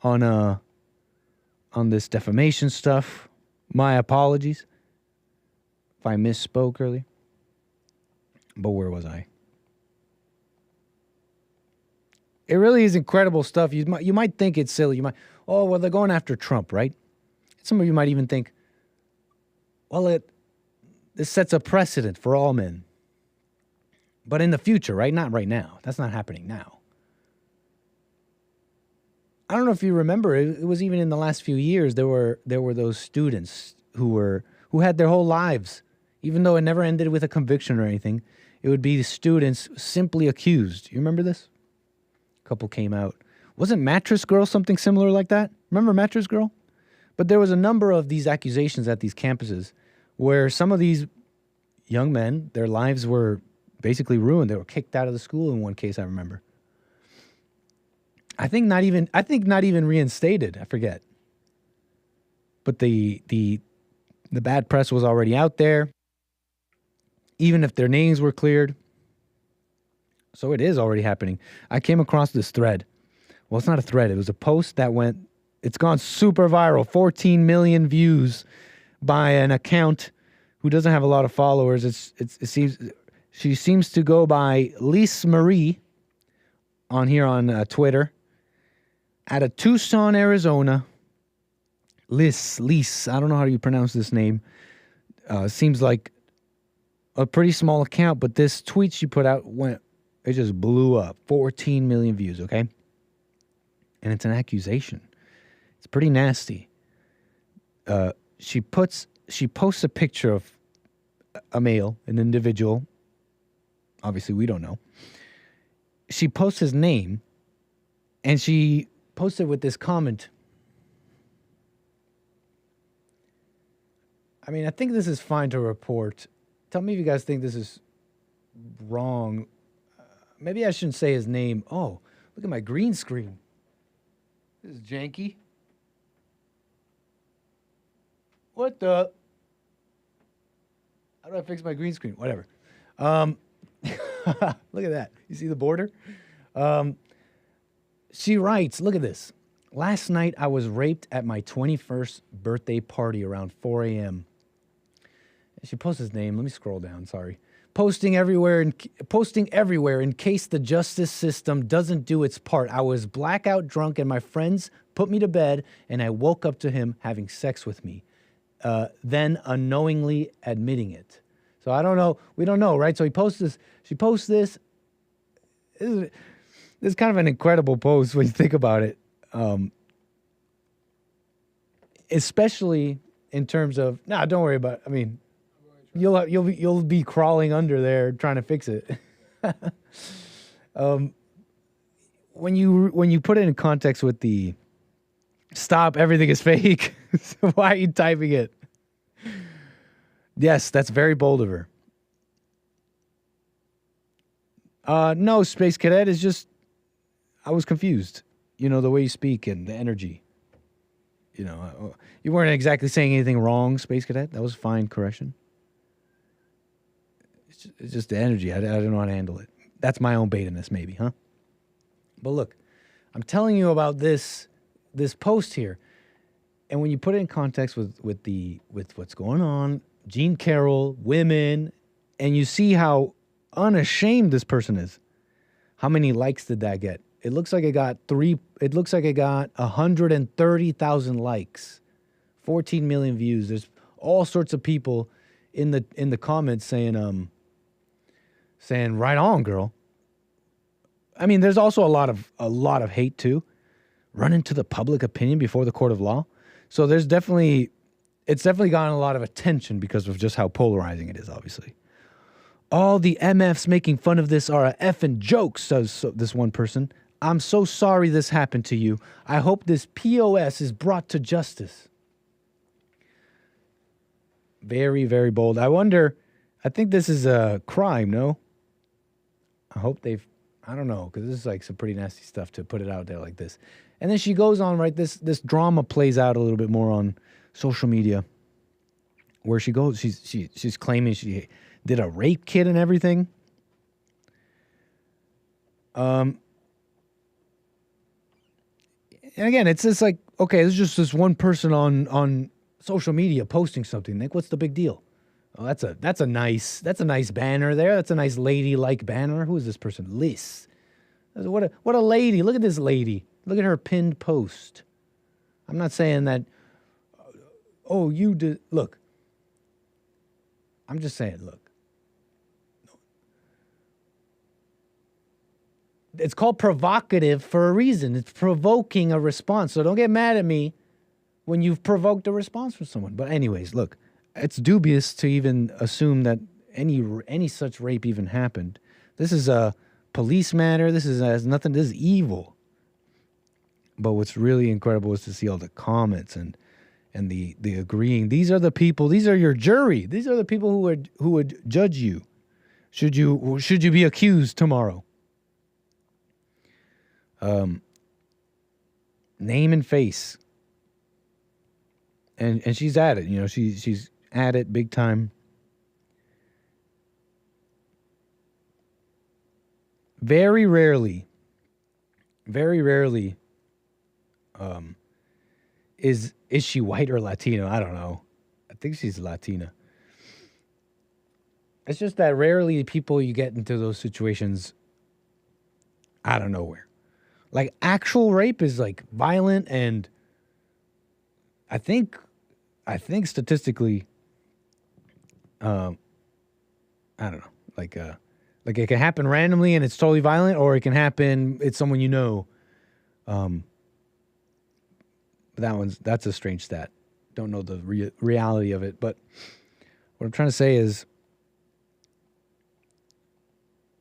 S7: on this defamation stuff. My apologies if I misspoke earlier. But where was I? It really is incredible stuff. You might think it's silly. You might, oh, well, they're going after Trump, right? Some of you might even think, well, this sets a precedent for all men. But in the future, right? Not right now. That's not happening now. I don't know if you remember, it was even in the last few years, there were those students who had their whole lives, even though it never ended with a conviction or anything, it would be the students simply accused. You remember this? A couple came out. Wasn't Mattress Girl something similar like that? Remember Mattress Girl? But there was a number of these accusations at these campuses where some of these young men, their lives were basically ruined. They were kicked out of the school in one case, I remember. I think not even reinstated. I forget. But the bad press was already out there, even if their names were cleared. So it is already happening. I came across this thread. Well, it's not a thread. It was a post that it's gone super viral. 14 million views by an account who doesn't have a lot of followers. She seems to go by Lise Marie on Twitter. Out of Tucson, Arizona. Lise. I don't know how you pronounce this name. Seems like a pretty small account, but this tweet she put out it just blew up. 14 million views, okay? And it's an accusation. It's pretty nasty. She posts a picture of a male, an individual. Obviously, we don't know. She posts his name, and she posted with this comment. I mean, I think this is fine to report. Tell me if you guys think this is wrong. Maybe I shouldn't say his name. Oh, look at my green screen. This is janky. What the? How do I fix my green screen? Whatever. Look at that. You see the border? She writes, look at this. Last night, I was raped at my 21st birthday party around 4 a.m. She posts his name. Let me scroll down. Sorry. Posting everywhere in case the justice system doesn't do its part. I was blackout drunk and my friends put me to bed and I woke up to him having sex with me, then unknowingly admitting it. So I don't know. We don't know, right? So he posts this. She posts this. This is kind of an incredible post when you think about it. Especially in terms of, don't worry about it. I mean, you'll be crawling under there trying to fix it. When you put it in context with the stop, everything is fake. So why are you typing it? Yes, that's very bold of her. No, Space Cadet is just, I was confused. The way you speak and the energy. You weren't exactly saying anything wrong, Space Cadet. That was fine correction. It's just the energy. I don't know how to handle it. That's my own beta-ness, maybe, huh? But look, I'm telling you about this post here, and when you put it in context with what's going on, Jean Carroll, women, and you see how unashamed this person is. How many likes did that get? It looks like it got 130,000 likes, 14 million views. There's all sorts of people in the comments saying right on, girl. I mean, there's also a lot of hate too. Run into the public opinion before the court of law. So it's definitely gotten a lot of attention because of just how polarizing it is, obviously. All the MFs making fun of this are a effing joke, says this one person. I'm so sorry this happened to you. I hope this POS is brought to justice. Very, very bold. I think this is a crime, no? I hope I don't know, because this is like some pretty nasty stuff to put it out there like this. And then she goes on, right? This drama plays out a little bit more on social media, where she goes, she's claiming she did a rape kit and everything. And again, it's just like, okay, there's just this one person on social media posting something. Like, what's the big deal? Oh, that's a nice banner there. That's a nice ladylike banner. Who is this person? Liz. What a lady. Look at this lady. Look at her pinned post. I'm not saying that, oh, you did. Look. I'm just saying, look. It's called provocative for a reason. It's provoking a response. So don't get mad at me when you've provoked a response from someone. But anyways, look, it's dubious to even assume that any such rape even happened. This is a police matter. This has nothing. This is evil. But what's really incredible is to see all the comments and the agreeing. These are the people. These are your jury. These are the people who would judge you. Should you be accused tomorrow? Name and face. And she's at it. You know, she's at it big time. Very rarely, is she white or Latino? I don't know. I think she's Latina. It's just that rarely people you get into those situations out of nowhere. Like, actual rape is like violent, and I think statistically, I don't know, like it can happen randomly and it's totally violent, or it can happen, it's someone you know. That's a strange stat. Don't know the reality of it, but what I'm trying to say is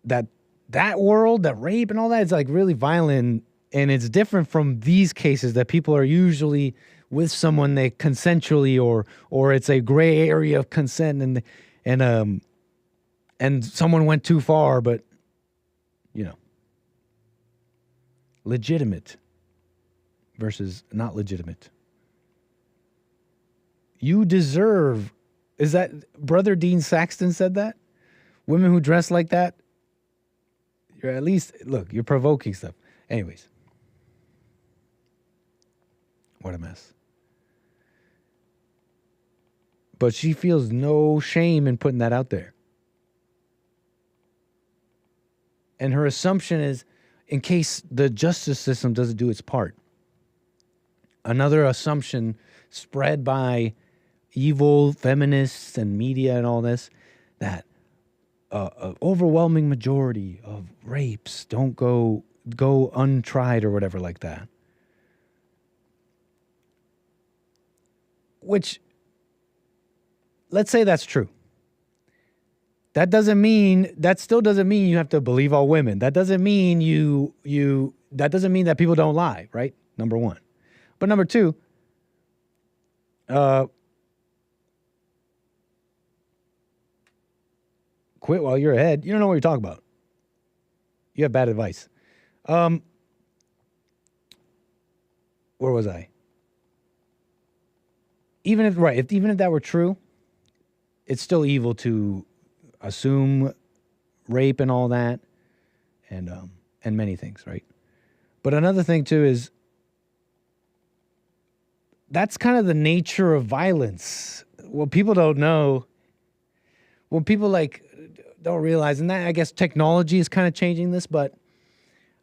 S7: that world, that rape and all that, is like really violent, and it's different from these cases that people are usually with someone they consensually, or it's a gray area of consent, and someone went too far, but you know, legitimate versus not legitimate. You deserve, is that Brother Dean Saxton said that? Women who dress like that, you're at least, look, you're provoking stuff. Anyways. What a mess. But she feels no shame in putting that out there. And her assumption is, in case the justice system doesn't do its part. Another assumption spread by evil feminists and media and all this, that an overwhelming majority of rapes don't go untried or whatever like that. Which, let's say that's true. That still doesn't mean you have to believe all women. That doesn't mean that doesn't mean that people don't lie, right? Number one. But number two, quit while you're ahead. You don't know what you're talking about. You have bad advice. Where was I? Even if that were true, it's still evil to assume rape and all that, and many things, right? But another thing too is that's kind of the nature of violence. What people don't know, what people don't realize, and that, I guess, technology is kind of changing this, but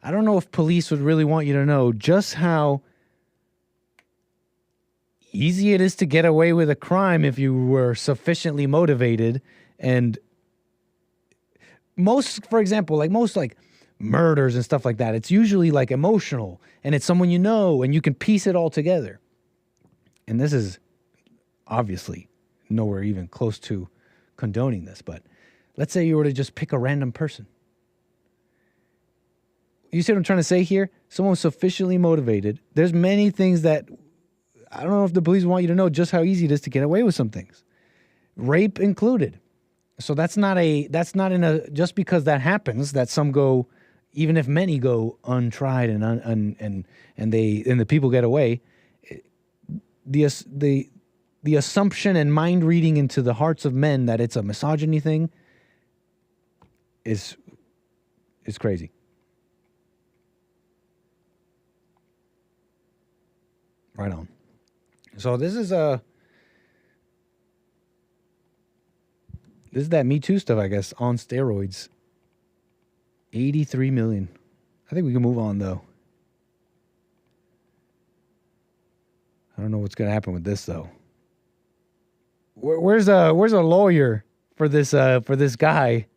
S7: I don't know if police would really want you to know just how easy it is to get away with a crime if you were sufficiently motivated. And most murders and stuff like that, it's usually like emotional, and it's someone you know, and you can piece it all together. And this is obviously nowhere even close to condoning this, but let's say you were to just pick a random person. You see what I'm trying to say here? Someone sufficiently motivated. There's many things that I don't know if the police want you to know just how easy it is to get away with some things. rape included. So that's not in a, just because that happens, that some go, even if many go untried and the people get away, the assumption and mind reading into the hearts of men that it's a misogyny thing is crazy. Right on. So this is that Me Too stuff, I guess, on steroids. 83 million. I think we can move on, though. I don't know what's going to happen with this, though. Where's a lawyer for this guy?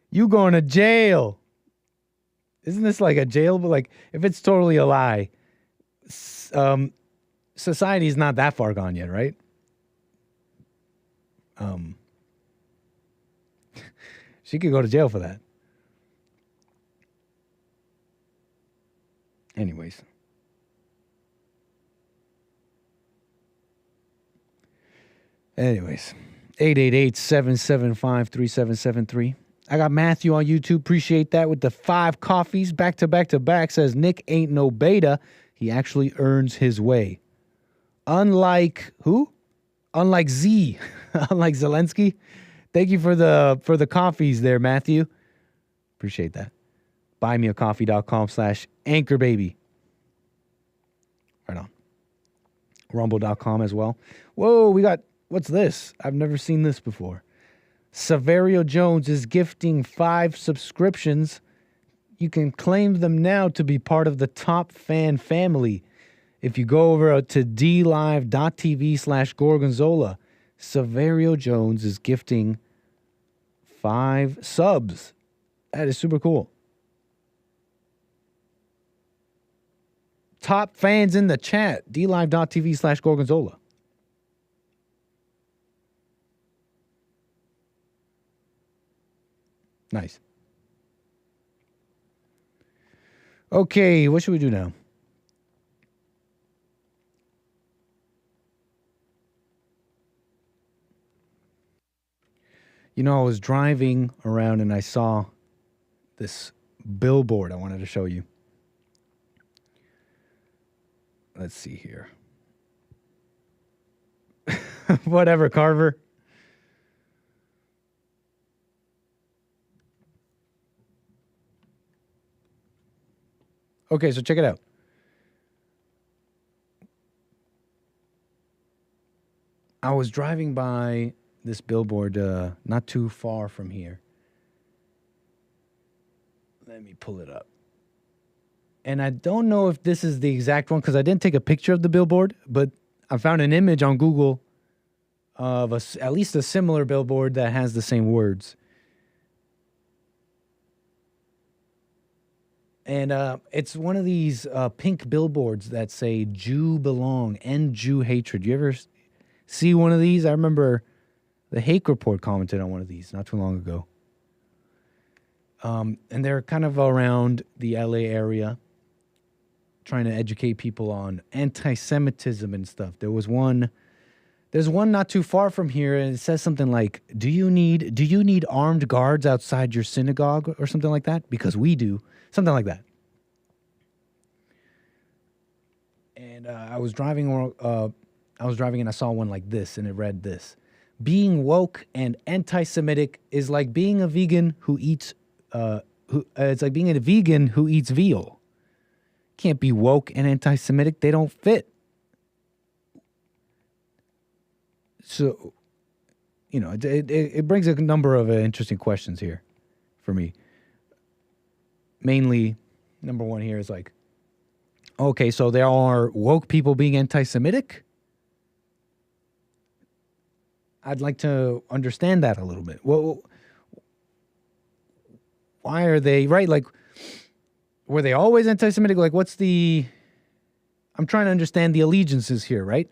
S7: You going to jail? Isn't this like a jail? But like, if it's totally a lie, society's not that far gone yet, right? She could go to jail for that. Anyways. Anyways. 888-775-3773. I got Matthew on YouTube. Appreciate that with the 5 coffees. Back to back to back. Says Nick ain't no beta. He actually earns his way. Unlike who? Unlike Z. Unlike Zelensky. Thank you for the coffees there, Matthew. Appreciate that. buymeacoffee.com/anchorbaby. Right on. Rumble.com as well. Whoa, we got, what's this? I've never seen this before. Saverio Jones is gifting 5 subscriptions. You can claim them now to be part of the top fan family. If you go over to dlive.tv/Gorgonzola, Saverio Jones is gifting 5 subs. That is super cool. Top fans in the chat, dlive.tv/Gorgonzola. Nice. Okay, what should we do now? You know, I was driving around and I saw this billboard I wanted to show you. Let's see here. Whatever, Carver. Okay, so check it out. I was driving by this billboard not too far from here. Let me pull it up. And I don't know if this is the exact one because I didn't take a picture of the billboard, but I found an image on Google of at least a similar billboard that has the same words. And it's one of these pink billboards that say Jew belong, end Jew hatred. You ever see one of these? I remember the Hake Report commented on one of these not too long ago. And they're kind of around the LA area trying to educate people on anti-Semitism and stuff. There's one not too far from here, and it says something like, do you need armed guards outside your synagogue or something like that? Because we do. Something like that. And I was driving and I saw one like this, and it read this: being woke and anti-Semitic is like being a vegan who eats it's like being a vegan who eats veal. Can't be woke and anti-Semitic. They don't fit. So, you know, it brings a number of interesting questions here for me. Mainly, number one here is like, okay, so there are woke people being anti-Semitic? I'd like to understand that a little bit. Well, why are they, right? Like, were they always anti-Semitic? Like, I'm trying to understand the allegiances here, right?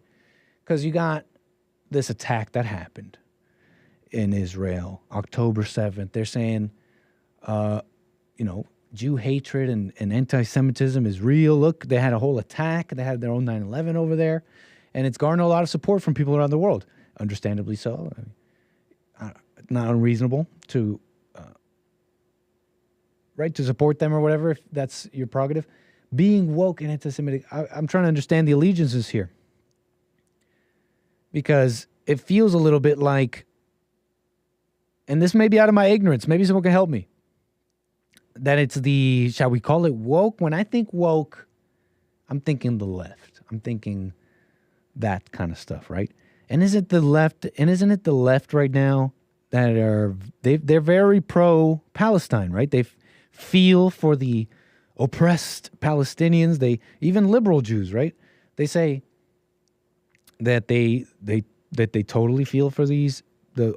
S7: Because you got this attack that happened in Israel, October 7th. They're saying, Jew hatred and anti-Semitism is real. Look, they had a whole attack. They had their own 9/11 over there. And it's garnered a lot of support from people around the world. understandably so. Not unreasonable to, right, to support them or whatever, if that's your prerogative. Being woke and anti-Semitic, I'm trying to understand the allegiances here. Because it feels a little bit like, and this may be out of my ignorance, maybe someone can help me, that it's the, shall we call it woke? When I think woke, I'm thinking the left. I'm thinking that kind of stuff, right? And isn't it the left right now that they're very pro-Palestine, right? They feel for the oppressed Palestinians. They, even liberal Jews, right? They say that they totally feel for the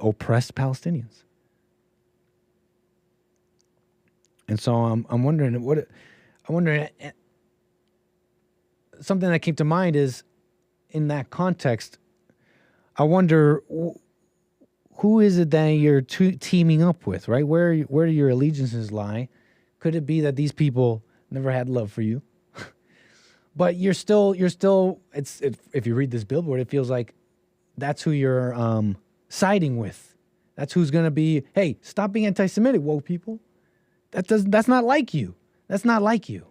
S7: oppressed Palestinians. And so I'm wondering something that came to mind is, in that context, I wonder who is it that you're teaming up with, right? Where do your allegiances lie? Could it be that these people never had love for you, but you're still if you read this billboard, it feels like that's who you're siding with. That's who's going to be, hey, stop being anti-Semitic, woke people. That's not like you. That's not like you.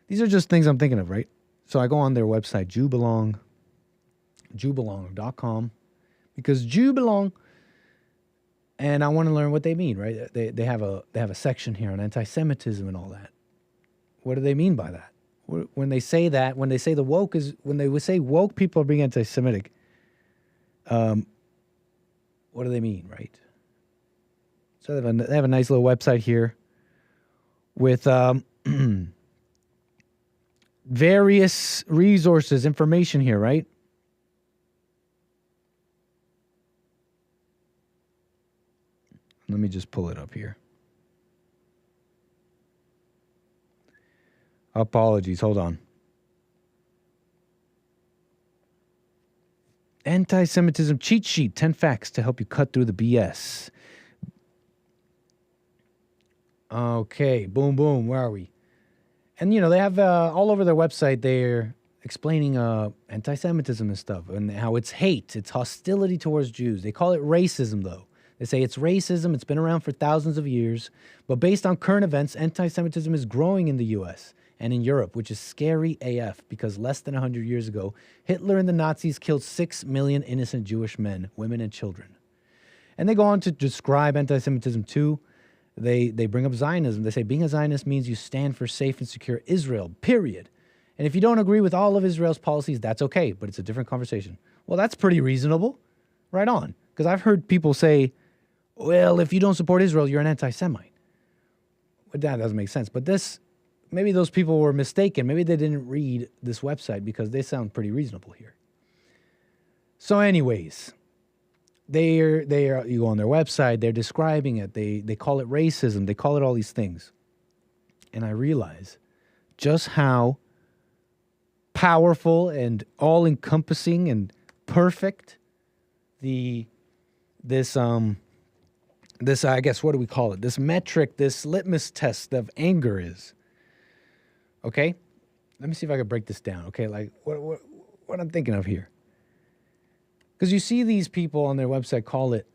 S7: These are just things I'm thinking of, right? So I go on their website, �𝒐𝒄𝒊𝒂𝒍�g.com, because Jew belong, and I want to learn what they mean, right? They have a section here on anti-Semitism and all that. What do they mean by that? When they say that, when they say when they would say woke people are being anti-Semitic, what do they mean, right? So they have a nice little website here with various resources, information here, right? Let me just pull it up here. Apologies, hold on. Anti-Semitism cheat sheet, 10 facts to help you cut through the BS. Okay, boom, boom, where are we? And, they have all over their website, they're explaining anti-Semitism and stuff, and how it's hate, it's hostility towards Jews. They call it racism, though. They say it's racism, it's been around for thousands of years, but based on current events, anti-Semitism is growing in the U.S. and in Europe, which is scary AF, because less than 100 years ago, Hitler and the Nazis killed 6 million innocent Jewish men, women, and children. And they go on to describe anti-Semitism too. They bring up Zionism. They say being a Zionist means you stand for safe and secure Israel, period. And if you don't agree with all of Israel's policies, that's okay, but it's a different conversation. Well, that's pretty reasonable. Right on. Because I've heard people say, well, if you don't support Israel, you're an anti-Semite. Well, that doesn't make sense. But maybe those people were mistaken. Maybe they didn't read this website, because they sound pretty reasonable here. So anyways, you go on their website, they're describing it. They call it racism. They call it all these things. And I realize just how powerful and all-encompassing and perfect this I guess, what do we call it? This metric, this litmus test of anger is. Okay? Let me see if I can break this down. Okay, like what I'm thinking of here. Because you see these people on their website call it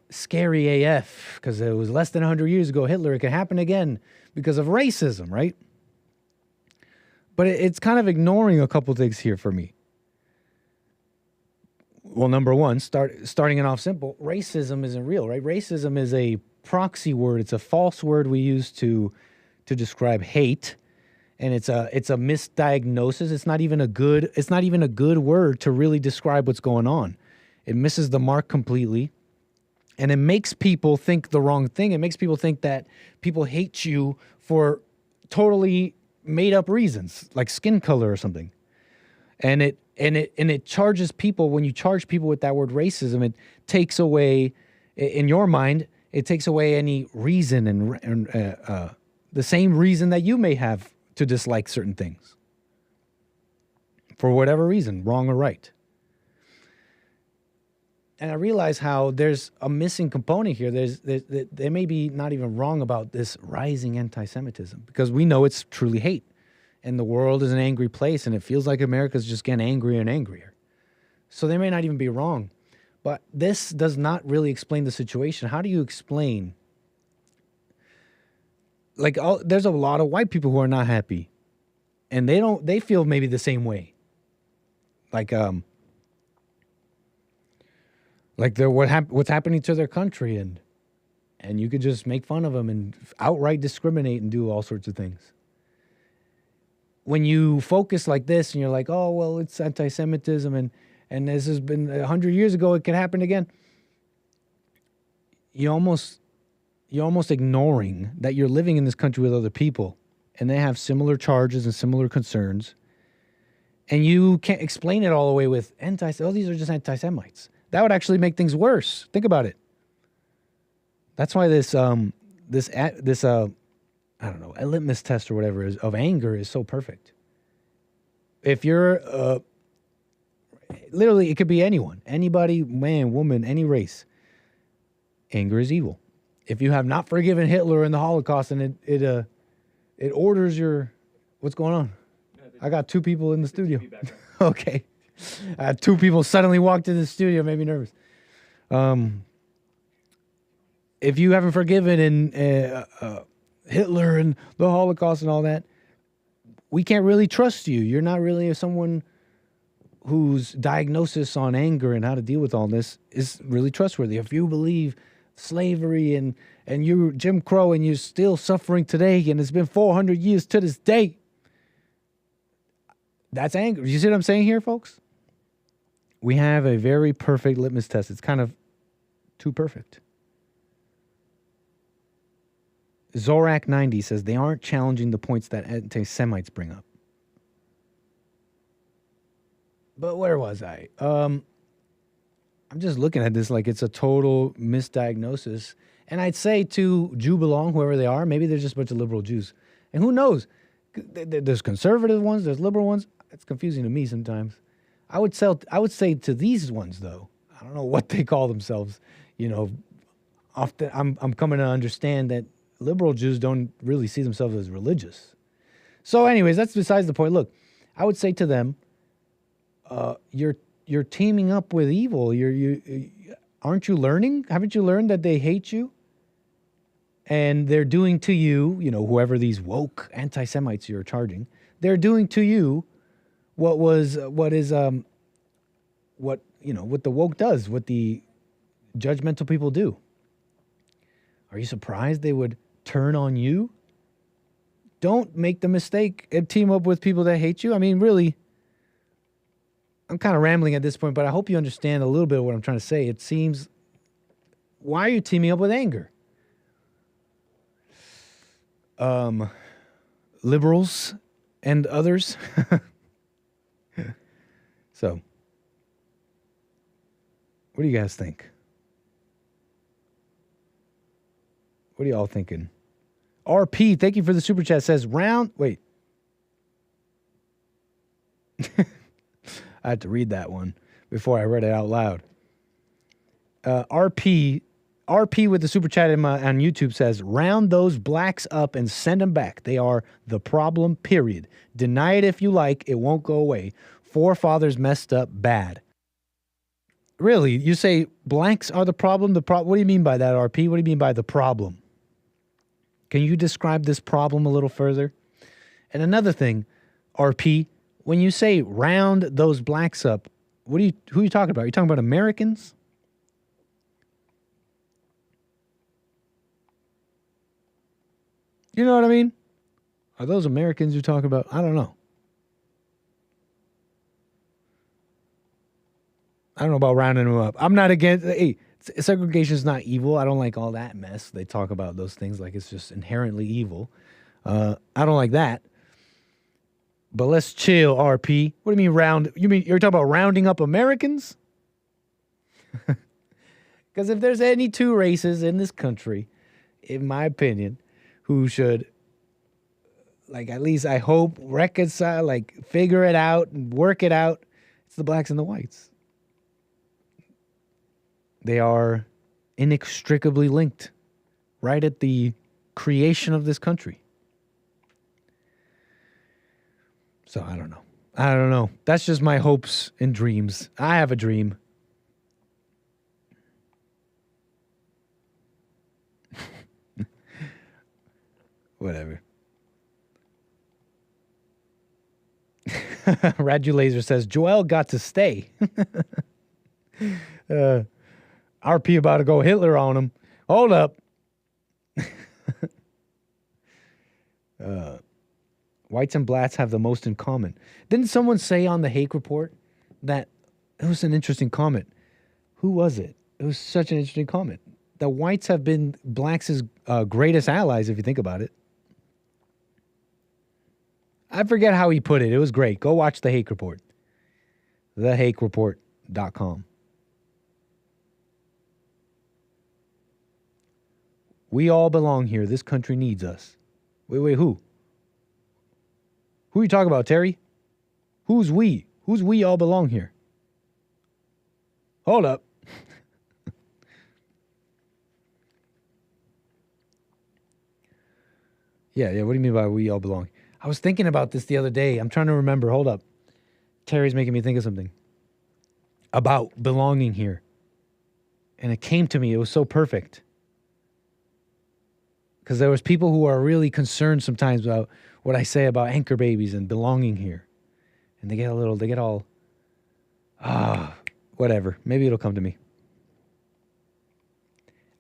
S7: scary AF, because it was less than 100 years ago, Hitler. It could happen again because of racism, right? But it's kind of ignoring a couple things here for me. Well, number one, starting it off simple, racism isn't real, right? Racism is a proxy word. It's a false word we use to describe hate. And it's a misdiagnosis. It's not even a good word to really describe what's going on. It misses the mark completely. And it makes people think the wrong thing. It makes people think that people hate you for totally made up reasons, like skin color or something. And it charges people, when you charge people with that word racism, it takes away, in your mind, it takes away any reason and the same reason that you may have to dislike certain things. For whatever reason, wrong or right. And I realize how there's a missing component here. They may be not even wrong about this rising anti-Semitism, because we know it's truly hate. And the world is an angry place, and it feels like America's just getting angrier and angrier. So they may not even be wrong. But this does not really explain the situation. How do you explain? Like, there's a lot of white people who are not happy. And they feel maybe the same way. Like they're what's happening to their country, and you could just make fun of them and outright discriminate and do all sorts of things. When you focus like this and you're like, oh, well, it's anti-Semitism and this has been 100 years ago, it can happen again. You're almost ignoring that you're living in this country with other people and they have similar charges and similar concerns. And you can't explain it all the way with these are just anti-Semites. That would actually make things worse. Think about it. That's why this I don't know, a litmus test or whatever of anger is so perfect. If you're literally, it could be anyone, anybody, man, woman, any race. Anger is evil. If you have not forgiven Hitler in the Holocaust and it orders your, what's going on? I got two people in the studio. Okay. Two people suddenly walked into the studio, made me nervous. If you haven't forgiven Hitler and the Holocaust and all that, we can't really trust you. You're not really someone whose diagnosis on anger and how to deal with all this is really trustworthy. If you believe slavery and you're Jim Crow and you're still suffering today and it's been 400 years to this day, that's anger. You see what I'm saying here, folks? We have a very perfect litmus test. It's kind of too perfect. Zorak90 says they aren't challenging the points that anti-Semites bring up. But where was I? I'm just looking at this like it's a total misdiagnosis. And I'd say to Jew belong, whoever they are, maybe they're just a bunch of liberal Jews. And who knows? There's conservative ones, there's liberal ones. It's confusing to me sometimes. I would say to these ones, though, I don't know what they call themselves. You know, often I'm coming to understand that liberal Jews don't really see themselves as religious. So anyways, that's besides the point. Look, I would say to them, you're teaming up with evil. Aren't you learning? Haven't you learned that they hate you? And they're doing to you, whoever these woke anti-Semites you're charging, they're doing to you what the woke does, what the judgmental people do. Are you surprised they would turn on you? Don't make the mistake and team up with people that hate you. I mean, really, I'm kind of rambling at this point, but I hope you understand a little bit of what I'm trying to say. It seems, why are you teaming up with anger? Liberals and others. So, what do you guys think? What are y'all thinking? RP, thank you for the super chat, says wait. I had to read that one before I read it out loud. RP with the super chat on YouTube says, round those blacks up and send them back. They are the problem, period. Deny it if you like. It won't go away. Forefathers messed up bad. Really? You say blanks are the problem? What do you mean by that, RP? What do you mean by the problem? Can you describe this problem a little further? And another thing, RP, when you say round those blacks up, who are you talking about? Are you talking about Americans? You know what I mean? Are those Americans you're talking about? I don't know. I don't know about rounding them up. I'm not against, segregation is not evil. I don't like all that mess. They talk about those things like it's just inherently evil. I don't like that. But let's chill, RP. What do you mean round? You're talking about rounding up Americans? Because if there's any two races in this country, in my opinion, who should, at least I hope, reconcile, figure it out and work it out, it's the blacks and the whites. They are inextricably linked right at the creation of this country. So I don't know. I don't know. That's just my hopes and dreams. I have a dream. Whatever. Radulaser says, Joel got to stay. RP about to go Hitler on him. Hold up. Whites and blacks have the most in common. Didn't someone say on the Hake Report that it was an interesting comment? Who was it? It was such an interesting comment. The whites have been blacks' greatest allies, if you think about it. I forget how he put it. It was great. Go watch the Hake Report. TheHakeReport.com. We all belong here. This country needs us. Wait, who? Who are you talking about, Terry? Who's we? Who's we all belong here? Hold up. Yeah, what do you mean by we all belong? I was thinking about this the other day. I'm trying to remember. Hold up. Terry's making me think of something about belonging here. And it came to me. It was so perfect. Because there was people who are really concerned sometimes about what I say about anchor babies and belonging here. And they get all, whatever. Maybe it'll come to me.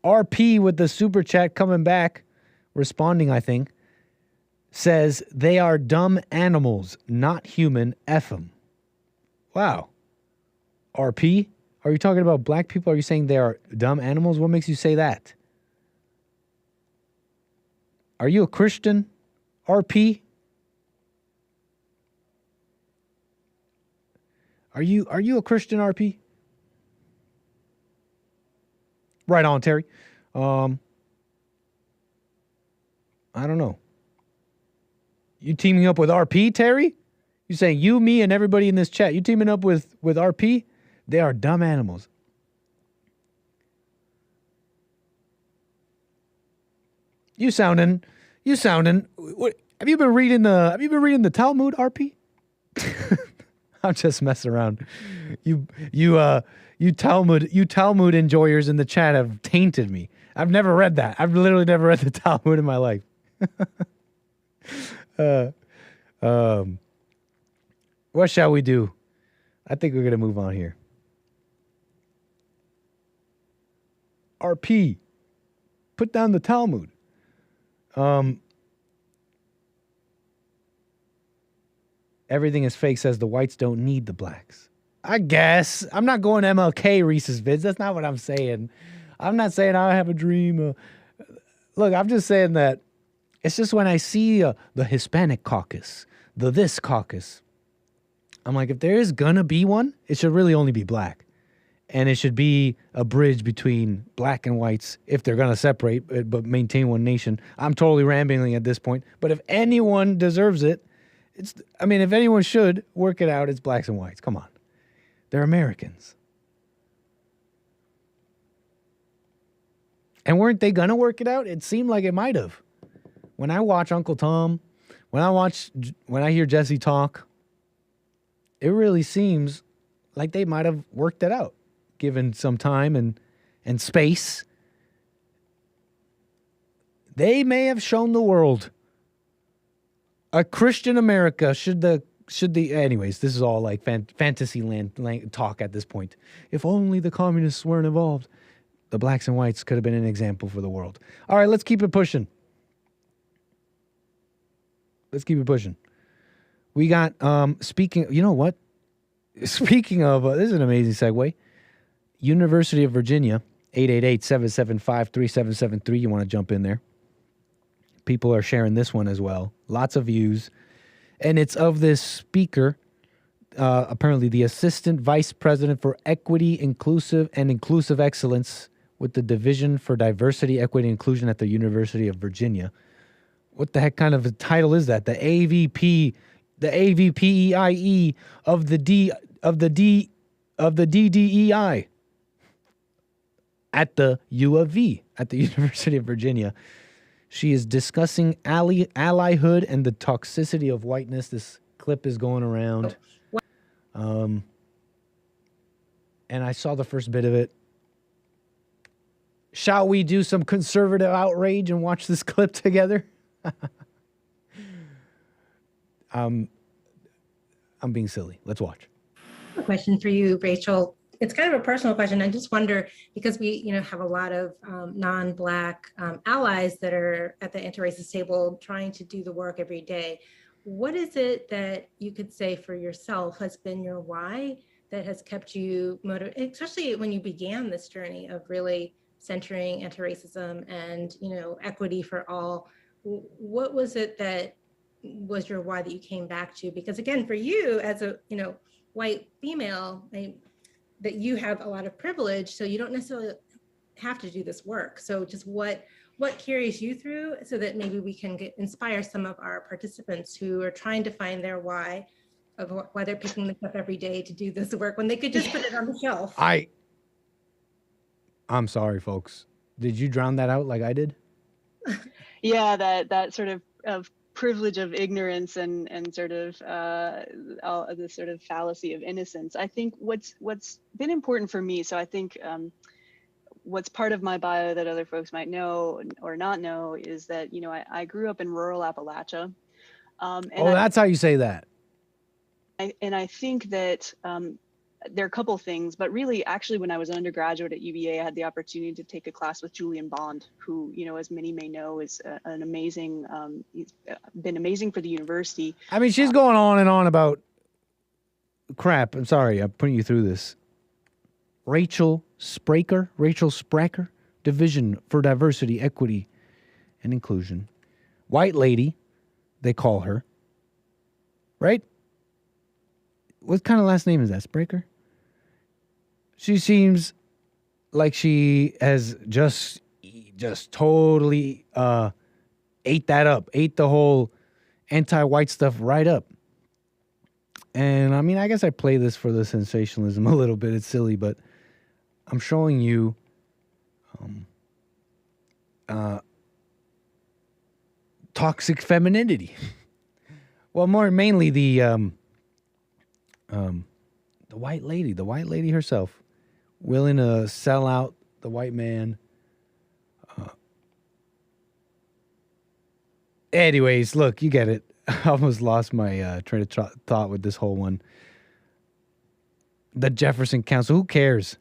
S7: RP with the super chat coming back, responding, I think, says they are dumb animals, not human. F them. Wow. RP? Are you talking about black people? Are you saying they are dumb animals? What makes you say that? Are you a Christian, RP? Are you a Christian, RP? Right on, Terry. I don't know. You teaming up with RP, Terry? You saying you, me, and everybody in this chat, you teaming up with RP? They are dumb animals. You sounding. What, have you been reading the Talmud, RP? I'm just messing around. You Talmud enjoyers in the chat have tainted me. I've never read that. I've literally never read the Talmud in my life. What shall we do? I think we're gonna move on here. RP, put down the Talmud. Everything is fake says the whites don't need the blacks. I guess. I'm not going MLK Reese's vids. That's not what I'm saying. I'm not saying I have a dream. Look, I'm just saying that it's just when I see the Hispanic caucus, this caucus, I'm like, if there is gonna be one, it should really only be black. And it should be a bridge between black and whites if they're going to separate but maintain one nation. I'm totally rambling at this point. But if anyone deserves it, if anyone should work it out, it's blacks and whites. Come on. They're Americans. And weren't they going to work it out? It seemed like it might have. When I watch Uncle Tom, when I hear Jesse talk, it really seems like they might have worked it out. Given some time and space, they may have shown the world a Christian America anyways, this is all like fantasy land talk at this point. If only the communists weren't involved, the blacks and whites could have been an example for the world. All right, let's keep it pushing. We got, you know what? Speaking of, this is an amazing segue. University of Virginia, 888-775-3773. You want to jump in there. People are sharing this one as well. Lots of views. And it's of this speaker, apparently the Assistant Vice President for Equity, Inclusive Excellence with the Division for Diversity, Equity, and Inclusion at the University of Virginia. What the heck kind of a title is that? The AVPEIE of the DDEI. At the U of V, at the University of Virginia. She is discussing allyhood and the toxicity of whiteness. This clip is going around. And I saw the first bit of it. Shall we do some conservative outrage and watch this clip together? I'm being silly. Let's watch.
S16: A question for you, Rachel. It's kind of a personal question. I just wonder, because we, have a lot of non-Black allies that are at the anti-racist table trying to do the work every day. What is it that you could say for yourself has been your why that has kept you motivated, especially when you began this journey of really centering anti-racism and, equity for all? What was it that was your why that you came back to? Because again, for you as a, white female, that you have a lot of privilege, so you don't necessarily have to do this work. So just what carries you through, so that maybe we can inspire some of our participants who are trying to find their why of why they're picking this up every day to do this work when they could just put it on the shelf.
S7: I'm sorry, folks. Did you drown that out like I did?
S17: Yeah, that sort of privilege of ignorance and sort of the sort of fallacy of innocence. I think what's been important for me, so I think what's part of my bio that other folks might know or not know is that, I grew up in rural Appalachia.
S7: That's how you say that.
S17: I think that there are a couple things, but really, actually, when I was an undergraduate at UVA, I had the opportunity to take a class with Julian Bond, who, as many may know, is an amazing, he's been amazing for the university.
S7: I mean, she's going on and on about crap. I'm sorry, I'm putting you through this. Rachel Spraker, Division for Diversity, Equity, and Inclusion. White lady, they call her. Right? What kind of last name is that, Spraker? She seems like she has just totally ate that up, ate the whole anti-white stuff right up. And I mean, I guess I play this for the sensationalism a little bit. It's silly, but I'm showing you toxic femininity. Well, mainly the white lady herself, willing to sell out the white man. Anyways, look, you get it. I almost lost my train of thought with this whole one. The Jefferson Council, who cares?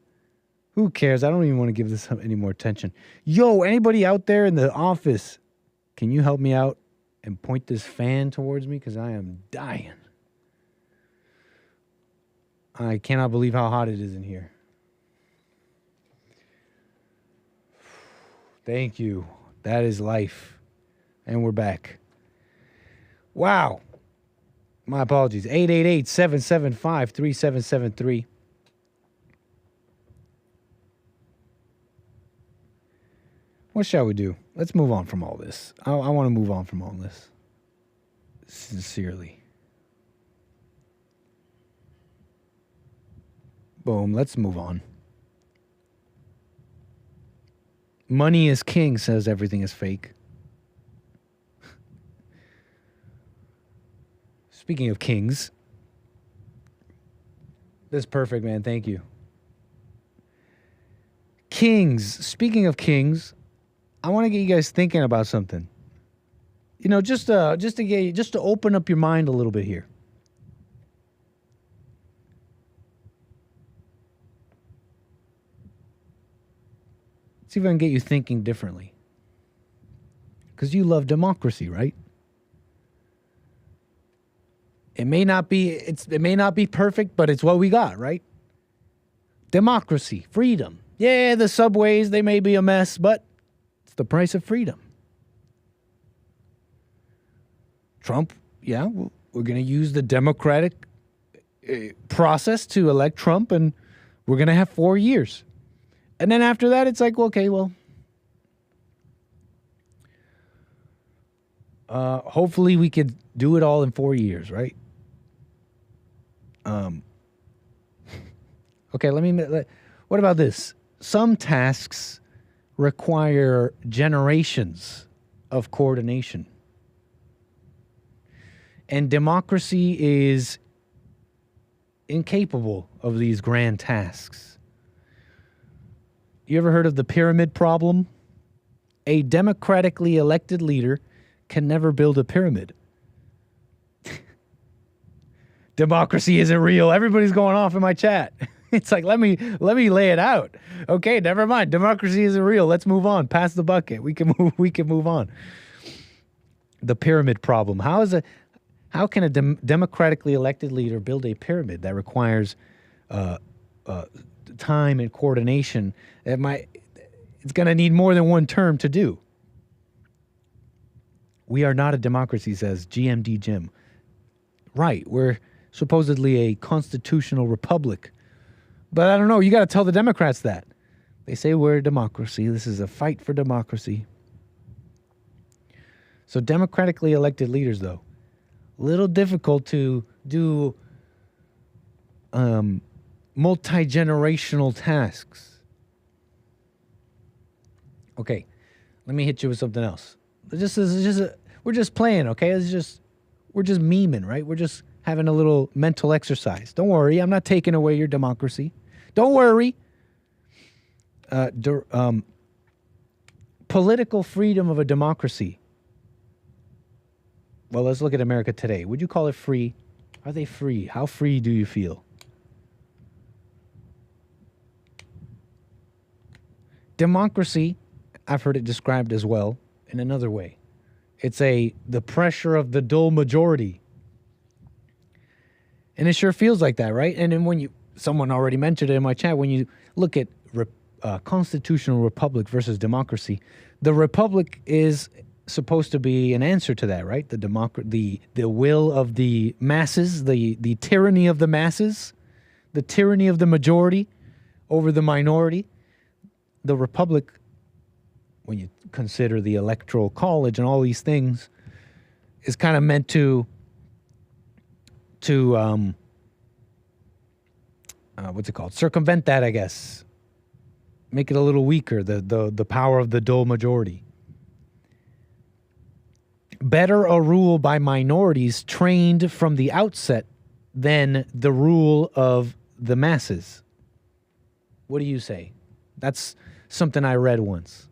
S7: Who cares? I don't even want to give this any more attention. Yo, anybody out there in the office, can you help me out and point this fan towards me? Because I am dying. I cannot believe how hot it is in here. Thank you. That is life. And we're back. Wow. My apologies. 888-775-3773. What shall we do? Let's move on from all this. I want to move on from all this. Sincerely. Boom, let's move on. Money is king, says everything is fake. Speaking of kings. That's perfect, man. Thank you. Kings. Speaking of kings, I want to get you guys thinking about something. Just to open up your mind a little bit here. See if I can get you thinking differently. Because you love democracy, right? It may not be perfect, but it's what we got, right? Democracy, freedom. Yeah, the subways, they may be a mess, but it's the price of freedom. Trump, yeah, we're going to use the democratic process to elect Trump, and we're going to have 4 years. And then after that, it's like, okay, well, hopefully we could do it all in 4 years, right? Okay, what about this? Some tasks require generations of coordination. And democracy is incapable of these grand tasks. You ever heard of the pyramid problem? A democratically elected leader can never build a pyramid. Democracy isn't real. Everybody's going off in my chat. It's like, let me lay it out. Okay, never mind. Democracy isn't real. Let's move on. Pass the bucket. We can move on. The pyramid problem. How can a democratically elected leader build a pyramid that requires time and coordination? It's going to need more than one term to do. We are not a democracy, says GMD Jim. Right, we're supposedly a constitutional republic. But I don't know, you got to tell the Democrats that. They say we're a democracy. This is a fight for democracy. So democratically elected leaders, though, a little difficult to do multi-generational tasks. Okay, let me hit you with something else. We're just playing, okay? We're just memeing, right? We're just having a little mental exercise. Don't worry, I'm not taking away your democracy. Don't worry. Political freedom of a democracy. Well, let's look at America today. Would you call it free? Are they free? How free do you feel? Democracy, I've heard it described as well in another way. It's the pressure of the dull majority. And it sure feels like that, right? And then someone already mentioned it in my chat, when you look at constitutional republic versus democracy, the republic is supposed to be an answer to that, right? The will of the masses, the tyranny of the masses, the tyranny of the majority over the minority. The republic, when you consider the electoral college and all these things, is kind of meant to what's it called? Circumvent that, I guess. Make it a little weaker, the power of the dull majority. Better a rule by minorities trained from the outset than the rule of the masses. What do you say? That's something I read once.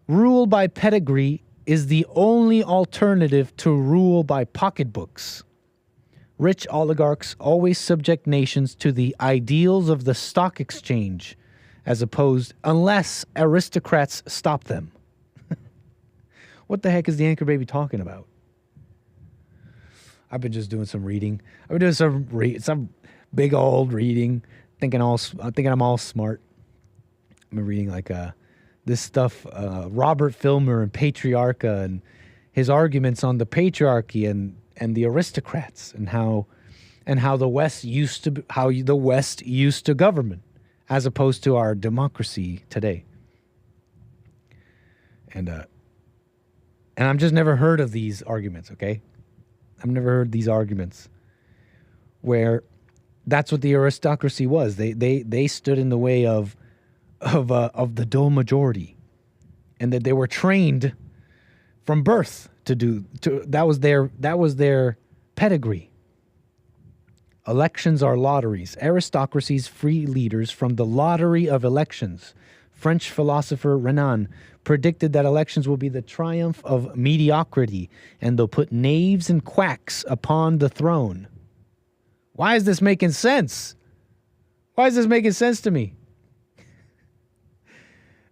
S7: Rule by pedigree is the only alternative to rule by pocketbooks. Rich oligarchs always subject nations to the ideals of the stock exchange, unless aristocrats stop them. What the heck is the anchor baby talking about? I've been just doing some reading. I've been doing some big old reading, thinking I'm all smart. I've been reading this stuff, Robert Filmer and Patriarcha, and his arguments on the patriarchy and the aristocrats, and how the West used to govern, as opposed to our democracy today. And I've just never heard of these arguments, okay? I've never heard these arguments where that's what the aristocracy was. They stood in the way of the dull majority, and that they were trained from birth that was their pedigree. Elections are lotteries. Aristocracies free leaders from the lottery of elections. French philosopher Renan predicted that elections will be the triumph of mediocrity, and they'll put knaves and quacks upon the throne. Why is this making sense? Why is this making sense to me?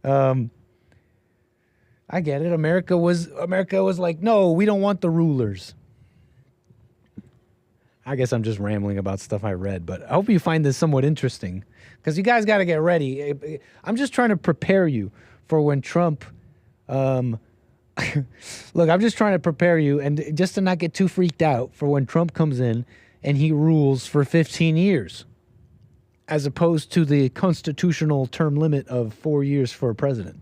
S7: I get it. America was like, no, we don't want the rulers. I guess I'm just rambling about stuff I read, but I hope you find this somewhat interesting, because you guys got to get ready. I'm just trying to prepare you for when Trump, look, I'm just trying to prepare you, and just to not get too freaked out, for when Trump comes in and he rules for 15 years, as opposed to the constitutional term limit of 4 years for a president.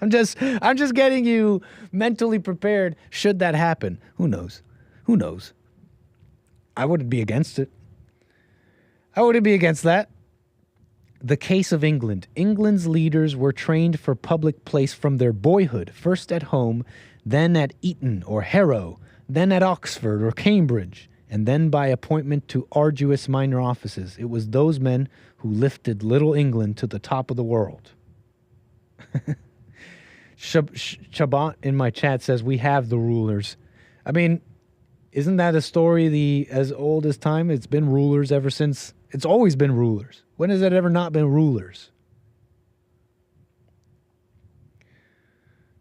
S7: I'm just getting you mentally prepared should that happen. Who knows? Who knows? I wouldn't be against it. I wouldn't be against that. The case of England. England's leaders were trained for public place from their boyhood, first at home, then at Eton or Harrow, then at Oxford or Cambridge, and then by appointment to arduous minor offices. It was those men who lifted Little England to the top of the world. Shabat in my chat says, we have the rulers. I mean, isn't that a story as old as time? It's been rulers ever since. It's always been rulers. When has it ever not been rulers?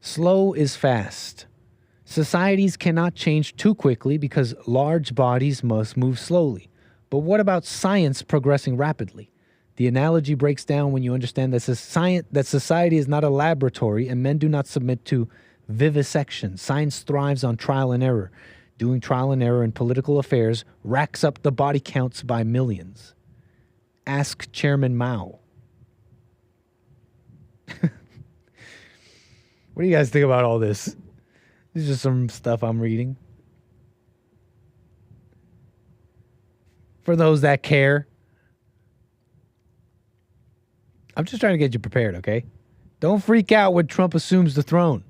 S7: Slow is fast. Societies cannot change too quickly because large bodies must move slowly. But what about science progressing rapidly? The analogy breaks down when you understand that society is not a laboratory and men do not submit to vivisection. Science thrives on trial and error. Doing trial and error in political affairs racks up the body counts by millions. Ask Chairman Mao. What do you guys think about all this? This is just some stuff I'm reading. For those that care. I'm just trying to get you prepared, okay? Don't freak out when Trump assumes the throne.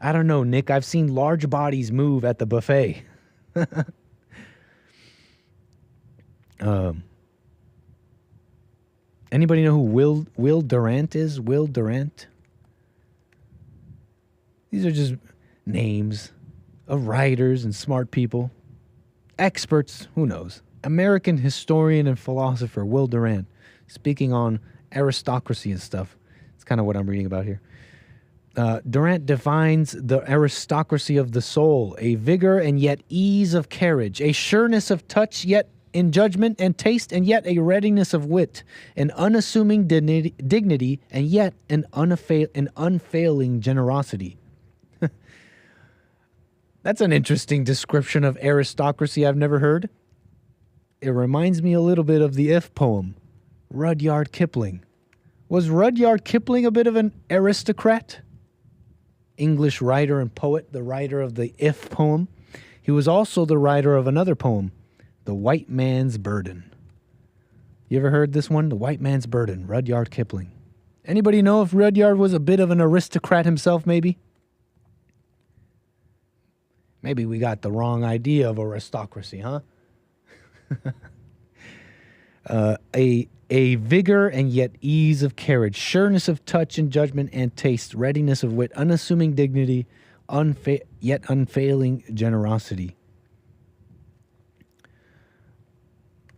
S7: I don't know, Nick. I've seen large bodies move at the buffet. Anybody know who Will Durant is? Will Durant? These are just names of writers and smart people. Experts, who knows? American historian and philosopher Will Durant, speaking on aristocracy and stuff. It's kind of what I'm reading about here. Durant defines the aristocracy of the soul, a vigor and yet ease of carriage, a sureness of touch yet in judgment and taste, and yet a readiness of wit, an unassuming dignity and yet an unfailing generosity. That's an interesting description of aristocracy I've never heard. It reminds me a little bit of the If poem, Rudyard Kipling. Was Rudyard Kipling a bit of an aristocrat? English writer and poet, the writer of the If poem. He was also the writer of another poem, The White Man's Burden. You ever heard this one? The White Man's Burden, Rudyard Kipling. Anybody know if Rudyard was a bit of an aristocrat himself, maybe? Maybe we got the wrong idea of aristocracy, huh? A vigor and yet ease of carriage, sureness of touch and judgment and taste, readiness of wit, unassuming dignity, yet unfailing generosity.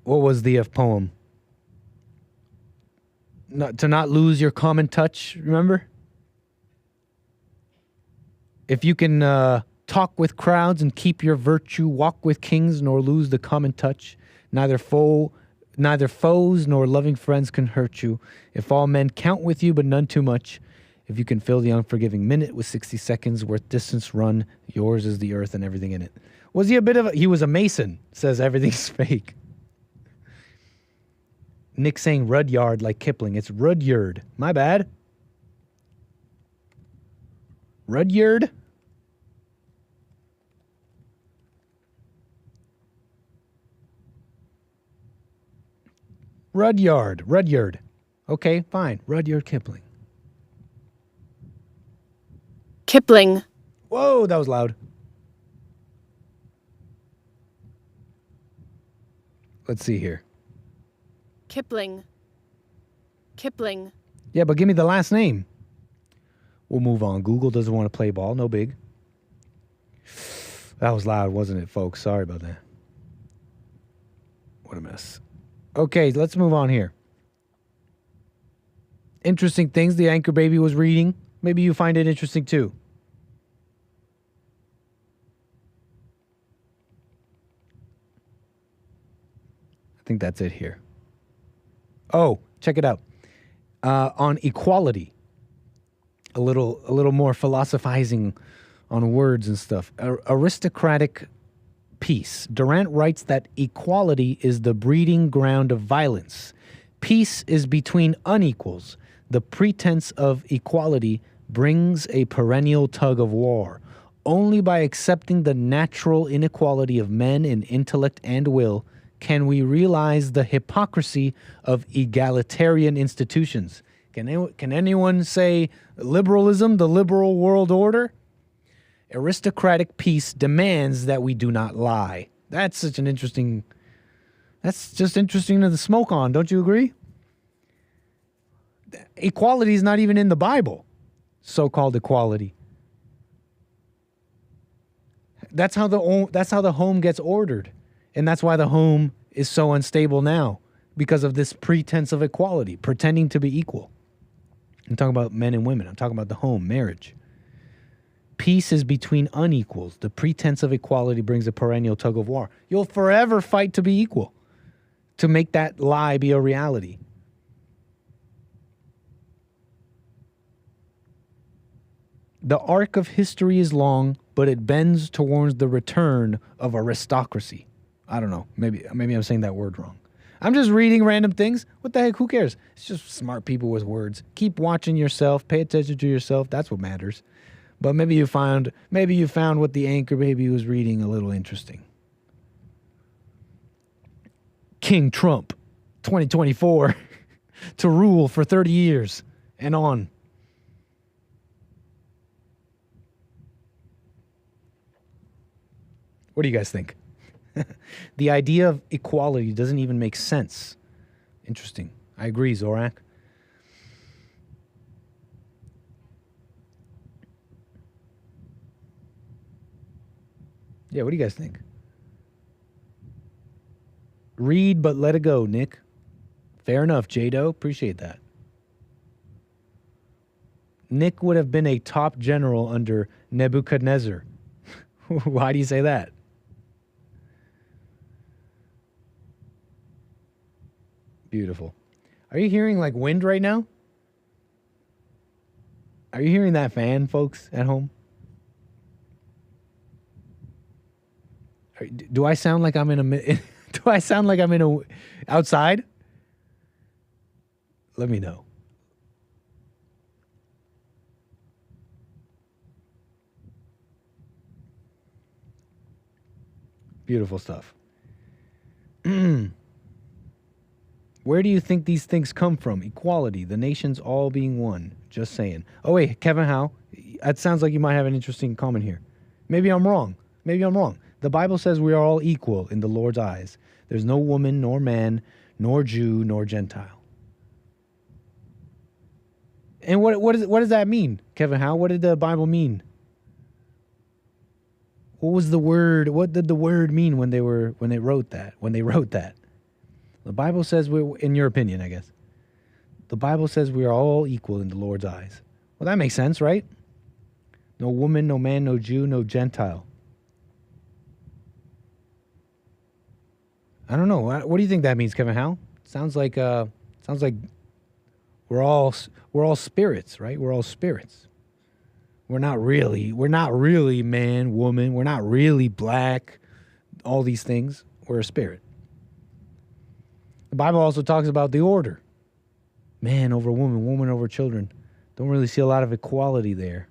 S7: What was the poem? To not lose your common touch, remember? If you can talk with crowds and keep your virtue, walk with kings, nor lose the common touch, neither foes nor loving friends can hurt you. If all men count with you, but none too much. If you can fill the unforgiving minute with 60 seconds worth distance run, yours is the earth and everything in it. Was he a bit of a... He was a Mason, says everything's fake. Nick saying Rudyard like Kipling. It's Rudyard. My bad. Rudyard? Rudyard. Okay, fine. Rudyard Kipling.
S18: Kipling.
S7: Whoa, that was loud. Let's see here.
S18: Kipling.
S7: Yeah, but give me the last name. We'll move on. Google doesn't want to play ball. No big. That was loud, wasn't it, folks? Sorry about that. What a mess. Okay, let's move on here. Interesting things the anchor baby was reading. Maybe you find it interesting too. I think that's it here. Oh, check it out. On equality. A little more philosophizing on words and stuff. Aristocratic peace. Durant writes that equality is the breeding ground of violence. Peace is between unequals. The pretense of equality brings a perennial tug of war. Only by accepting the natural inequality of men in intellect and will can we realize the hypocrisy of egalitarian institutions? Can anyone say liberalism, the liberal world order? Aristocratic peace demands that we do not lie. That's such an interesting... That's just interesting to smoke on, don't you agree? Equality is not even in the Bible, so-called equality. That's how the home gets ordered. And that's why the home is so unstable now, because of this pretense of equality, pretending to be equal. I'm talking about men and women. I'm talking about the home, marriage. Peace is between unequals. The pretense of equality brings a perennial tug of war. You'll forever fight to be equal, to make that lie be a reality. The arc of history is long, but it bends towards the return of aristocracy. I don't know. Maybe I'm saying that word wrong. I'm just reading random things. What the heck? Who cares? It's just smart people with words. Keep watching yourself. Pay attention to yourself. That's what matters. But maybe you found what the anchor baby was reading a little interesting. King Trump, 2024, to rule for 30 years and on. What do you guys think? The idea of equality doesn't even make sense. Interesting. I agree, Zorak. Yeah, what do you guys think? Read, but let it go, Nick. Fair enough, Jado. Appreciate that. Nick would have been a top general under Nebuchadnezzar. Why do you say that? Beautiful. Are you hearing like wind right now? Are you hearing that fan, folks, at home? Do I sound like I'm in a... Do I sound like I'm in a... outside? Let me know. Beautiful stuff. Where do you think these things come from? Equality, the nations all being one. Just saying. Oh, wait, Kevin Howe. That sounds like you might have an interesting comment here. Maybe I'm wrong. The Bible says we are all equal in the Lord's eyes. There's no woman, nor man, nor Jew, nor Gentile. And what does that mean, Kevin Howe? What did the Bible mean? What was the word? What did the word mean when they wrote that? The Bible says in your opinion, I guess. The Bible says we are all equal in the Lord's eyes. Well, that makes sense, right? No woman, no man, no Jew, no Gentile. I don't know. What do you think that means, Kevin Howe? Sounds like we're all spirits, right? We're all spirits. We're not really man, woman. We're not really black. All these things. We're a spirit. The Bible also talks about the order. Man over woman, woman over children. Don't really see a lot of equality there.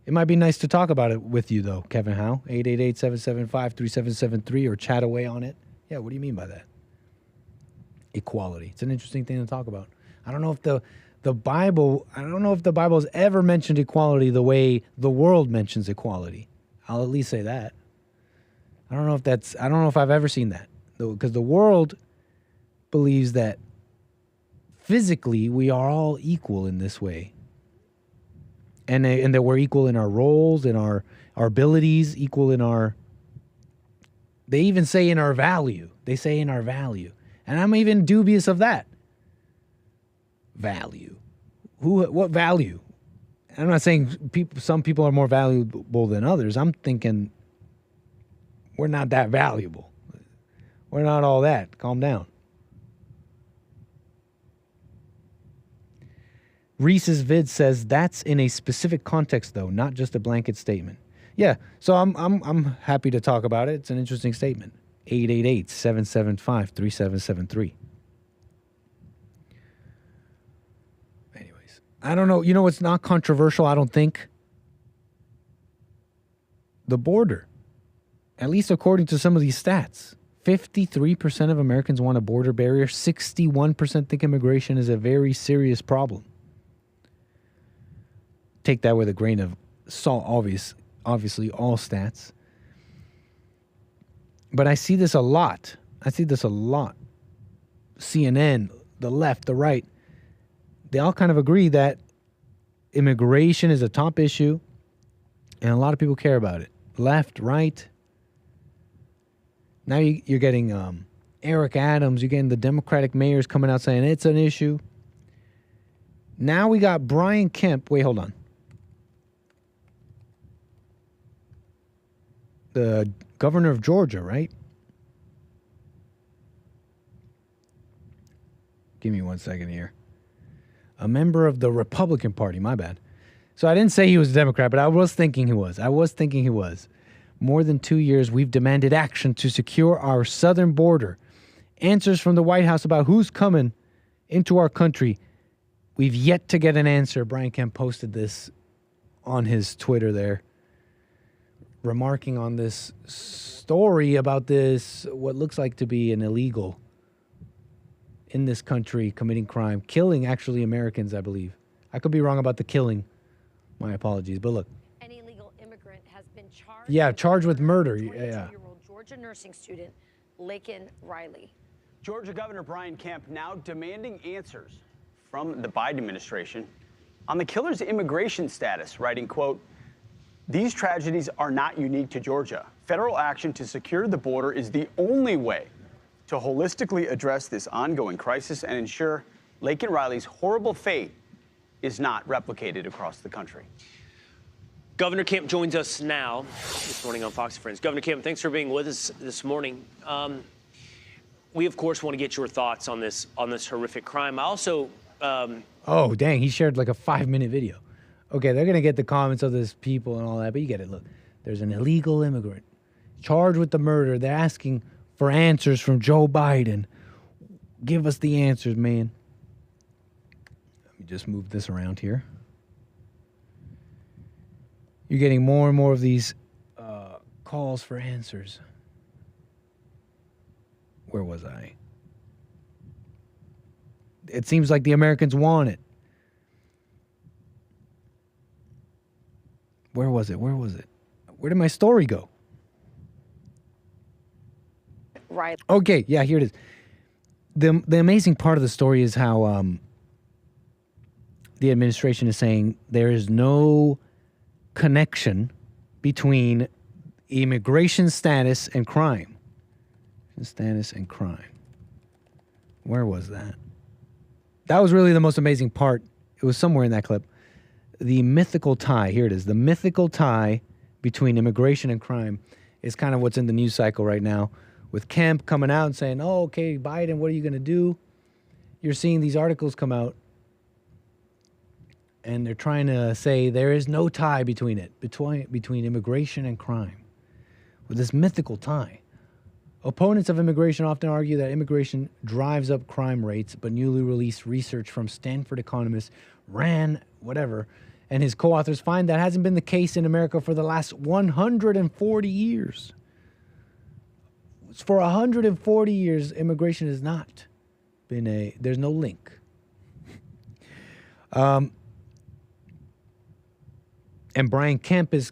S7: It might be nice to talk about it with you, though, Kevin Howe. 888-775-3773 or chat away on it. Yeah, what do you mean by that? Equality. It's an interesting thing to talk about. I don't know if the Bible has ever mentioned equality the way the world mentions equality. I'll at least say that. I don't know if I've ever seen that. Because the world believes that physically we are all equal in this way. And that we're equal in our roles, in our abilities, equal in our... They even say in our value. They say in our value. And I'm even dubious of that. Value. What value? I'm not saying some people are more valuable than others. I'm thinking we're not that valuable. We're not all that. Calm down. Reese's vid says that's in a specific context, though, not just a blanket statement. Yeah, so I'm happy to talk about it. It's an interesting statement. 888-775-3773. Anyways, I don't know. You know what's not controversial, I don't think? The border. At least according to some of these stats. 53% of Americans want a border barrier. 61% think immigration is a very serious problem. Take that with a grain of salt, obviously all stats. But I see this a lot. CNN, the left, the right, they all kind of agree that immigration is a top issue and a lot of people care about it. Left, right. Now you're getting Eric Adams, you're getting the Democratic mayors coming out saying it's an issue. Now we got Brian Kemp. Wait, hold on. The governor of Georgia, right? Give me 1 second here. A member of the Republican Party, my bad. So I didn't say he was a Democrat, but I was thinking he was. More than 2 years, we've demanded action to secure our southern border. Answers from the White House about who's coming into our country. We've yet to get an answer. Brian Kemp posted this on his Twitter there, remarking on this story about this, what looks like to be an illegal in this country committing crime, killing actually Americans, I believe. I could be wrong about the killing. My apologies, but look.
S19: An illegal immigrant has been charged.
S7: Yeah, charged with murder.
S19: 22-year-old Georgia nursing student Laken Riley.
S20: Georgia Governor Brian Kemp now demanding answers from the Biden administration on the killer's immigration status, writing, quote, "These tragedies are not unique to Georgia. Federal action to secure the border is the only way to holistically address this ongoing crisis and ensure Laken Riley's horrible fate is not replicated across the country."
S21: Governor Kemp joins us now this morning on Fox and Friends. Governor Kemp, thanks for being with us this morning. We, of course, want to get your thoughts on this horrific crime. I also...
S7: oh, dang, he shared like a 5-minute video. Okay, they're going to get the comments of this people and all that, but you get it. Look, there's an illegal immigrant charged with the murder. They're asking for answers from Joe Biden. Give us the answers, man. Let me just move this around here. You're getting more and more of these calls for answers. Where was I? It seems like the Americans want it. Where was it? Where did my story go?
S19: Right.
S7: Okay, yeah, here it is. The amazing part of the story is how the administration is saying there is no connection between immigration status and crime. Status and crime. Where was that? That was really the most amazing part. It was somewhere in that clip. The mythical tie, here it is. The mythical tie between immigration and crime is kind of what's in the news cycle right now, with Kemp coming out and saying, oh, okay, Biden, what are you going to do? You're seeing these articles come out, and they're trying to say there is no tie between it, between immigration and crime, with this mythical tie. Opponents of immigration often argue that immigration drives up crime rates, but newly released research from Stanford economist Rand, and his co-authors find that hasn't been the case in America for the last 140 years. For 140 years, immigration has not been there's no link. And Brian Kemp is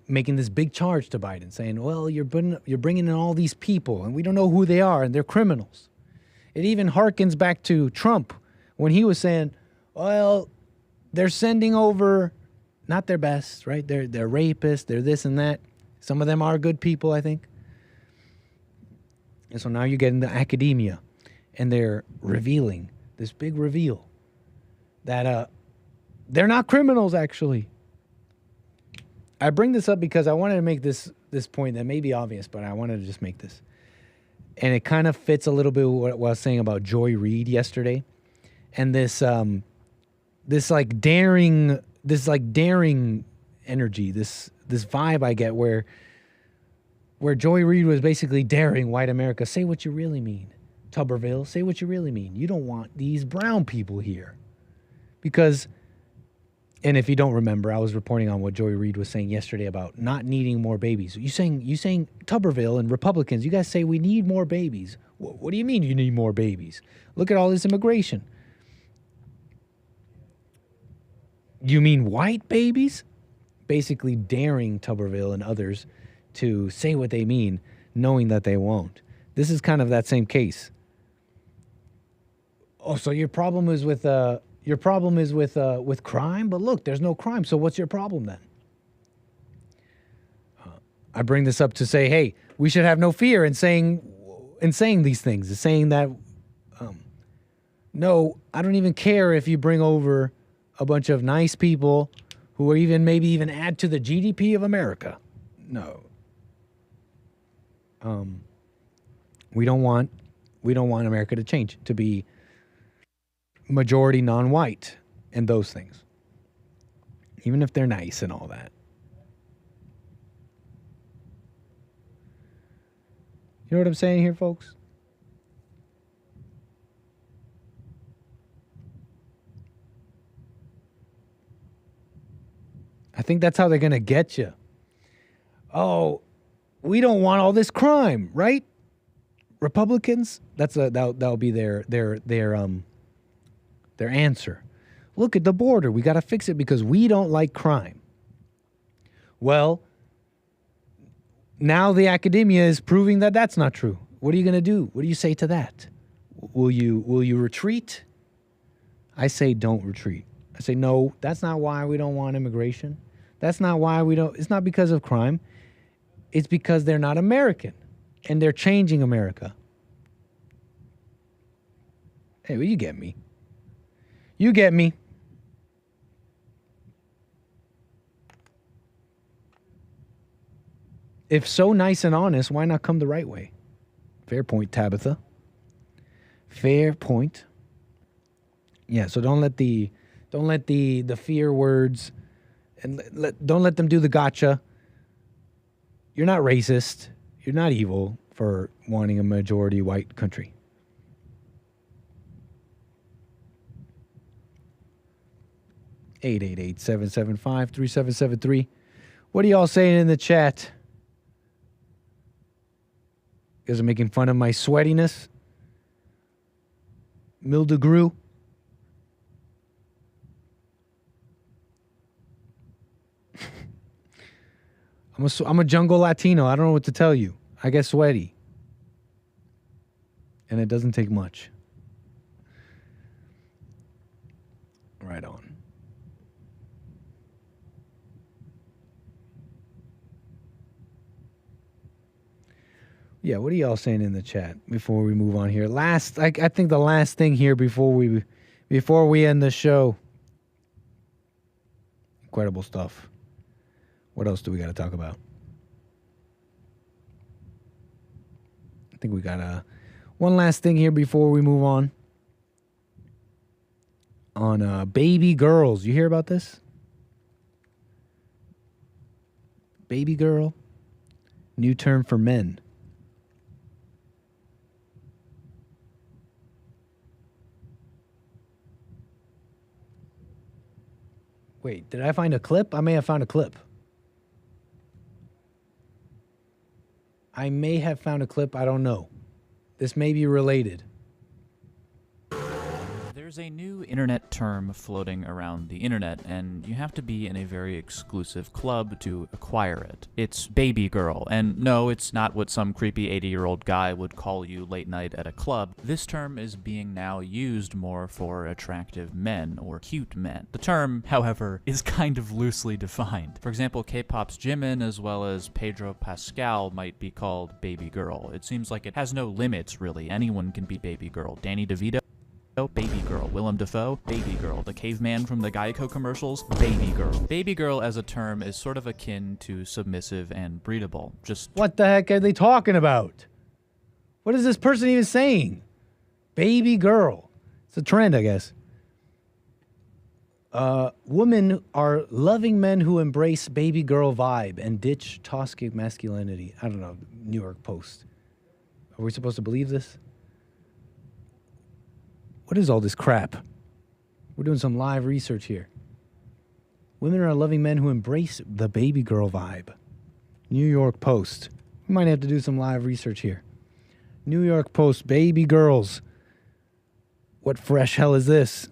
S7: making this big charge to Biden, saying, well, you're bringing in all these people, and we don't know who they are, and they're criminals. It even harkens back to Trump when he was saying, well, they're sending over not their best, right? They're rapists, they're this and that. Some of them are good people, I think. And so now you get into academia, and they're revealing this big reveal that they're not criminals, actually. I bring this up because I wanted to make this point that may be obvious, but I wanted to just make this. And it kind of fits a little bit with what I was saying about Joy Reid yesterday. And this daring energy, this vibe I get where Joy Reid was basically daring white America, say what you really mean. Tuberville, say what you really mean. You don't want these brown people here. Because And if you don't remember, I was reporting on what Joy Reid was saying yesterday about not needing more babies. You saying Tuberville and Republicans, you guys say we need more babies. What do you mean you need more babies? Look at all this immigration. You mean white babies? Basically daring Tuberville and others to say what they mean, knowing that they won't. This is kind of that same case. Oh, so your problem is with crime? But look, there's no crime. So what's your problem then? I bring this up to say, hey, we should have no fear in saying these things, saying that, no, I don't even care if you bring over a bunch of nice people who are maybe even add to the GDP of America. No. We don't want America to change, to be majority non-white and those things, even if they're nice and all that. You know what I'm saying here, folks? I think that's how they're gonna get you. Oh, we don't want all this crime, right? Republicans, that'll be their answer. Look at the border. We got to fix it because we don't like crime. Well, now the academia is proving that that's not true. What are you going to do? What do you say to that? Will you retreat? I say don't retreat. I say no, that's not why we don't want immigration. That's not why it's not because of crime. It's because they're not American and they're changing America. Hey, well, you get me. You get me. If so nice and honest, why not come the right way? Fair point, Tabitha. Fair point. Yeah, so don't let the fear words and don't let them do the gotcha. You're not racist. You're not evil for wanting a majority white country. (888-775-3773). What are y'all saying in the chat? You guys are making fun of my sweatiness? Mildegrue? I'm a jungle Latino. I don't know what to tell you. I get sweaty. And it doesn't take much. Right on. Yeah, what are y'all saying in the chat before we move on here? I think the last thing here before we end the show. Incredible stuff. What else do we got to talk about? I think we got one last thing here before we move on. On baby girls. You hear about this? Baby girl. New term for men. Wait, did I find a clip? I may have found a clip. I may have found a clip. I don't know. This may be related.
S4: There's a new internet term floating around the internet, and you have to be in a very exclusive club to acquire it. It's baby girl, and no, it's not what some creepy 80-year-old guy would call you late night at a club. This term is being now used more for attractive men or cute men. The term, however, is kind of loosely defined. For example, K-pop's Jimin as well as Pedro Pascal might be called baby girl. It seems like it has no limits, really. Anyone can be baby girl. Danny DeVito, baby girl. Willem Dafoe, baby girl. The caveman from the Geico commercials, baby girl. Baby girl as a term is sort of akin to submissive and breedable. Just
S7: what the heck are they talking about? What is this person even saying? Baby girl. It's a trend, I guess. Women are loving men who embrace baby girl vibe and ditch toxic masculinity. I don't know. New York Post. Are we supposed to believe this? What is all this crap? We're doing some live research here. Women are loving men who embrace the baby girl vibe. New York Post. We might have to do some live research here. New York Post, baby girls. What fresh hell is this?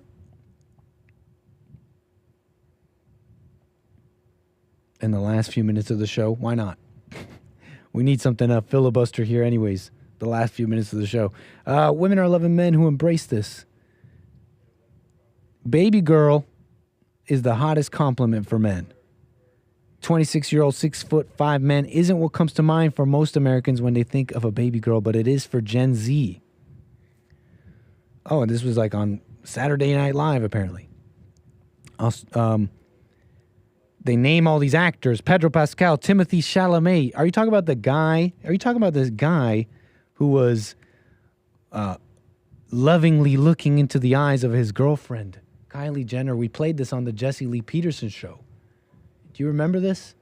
S7: In the last few minutes of the show, why not? We need something filibuster here anyways. The last few minutes of the show. Women are loving men who embrace this. Baby girl is the hottest compliment for men. 26-year-old, 6'5" man isn't what comes to mind for most Americans when they think of a baby girl, but it is for Gen Z. Oh, and this was like on Saturday Night Live, apparently. They name all these actors: Pedro Pascal, Timothée Chalamet. Are you talking about the guy? Are you talking about this guy who was lovingly looking into the eyes of his girlfriend, Kylie Jenner? We played this on the Jesse Lee Peterson show. Do you remember this?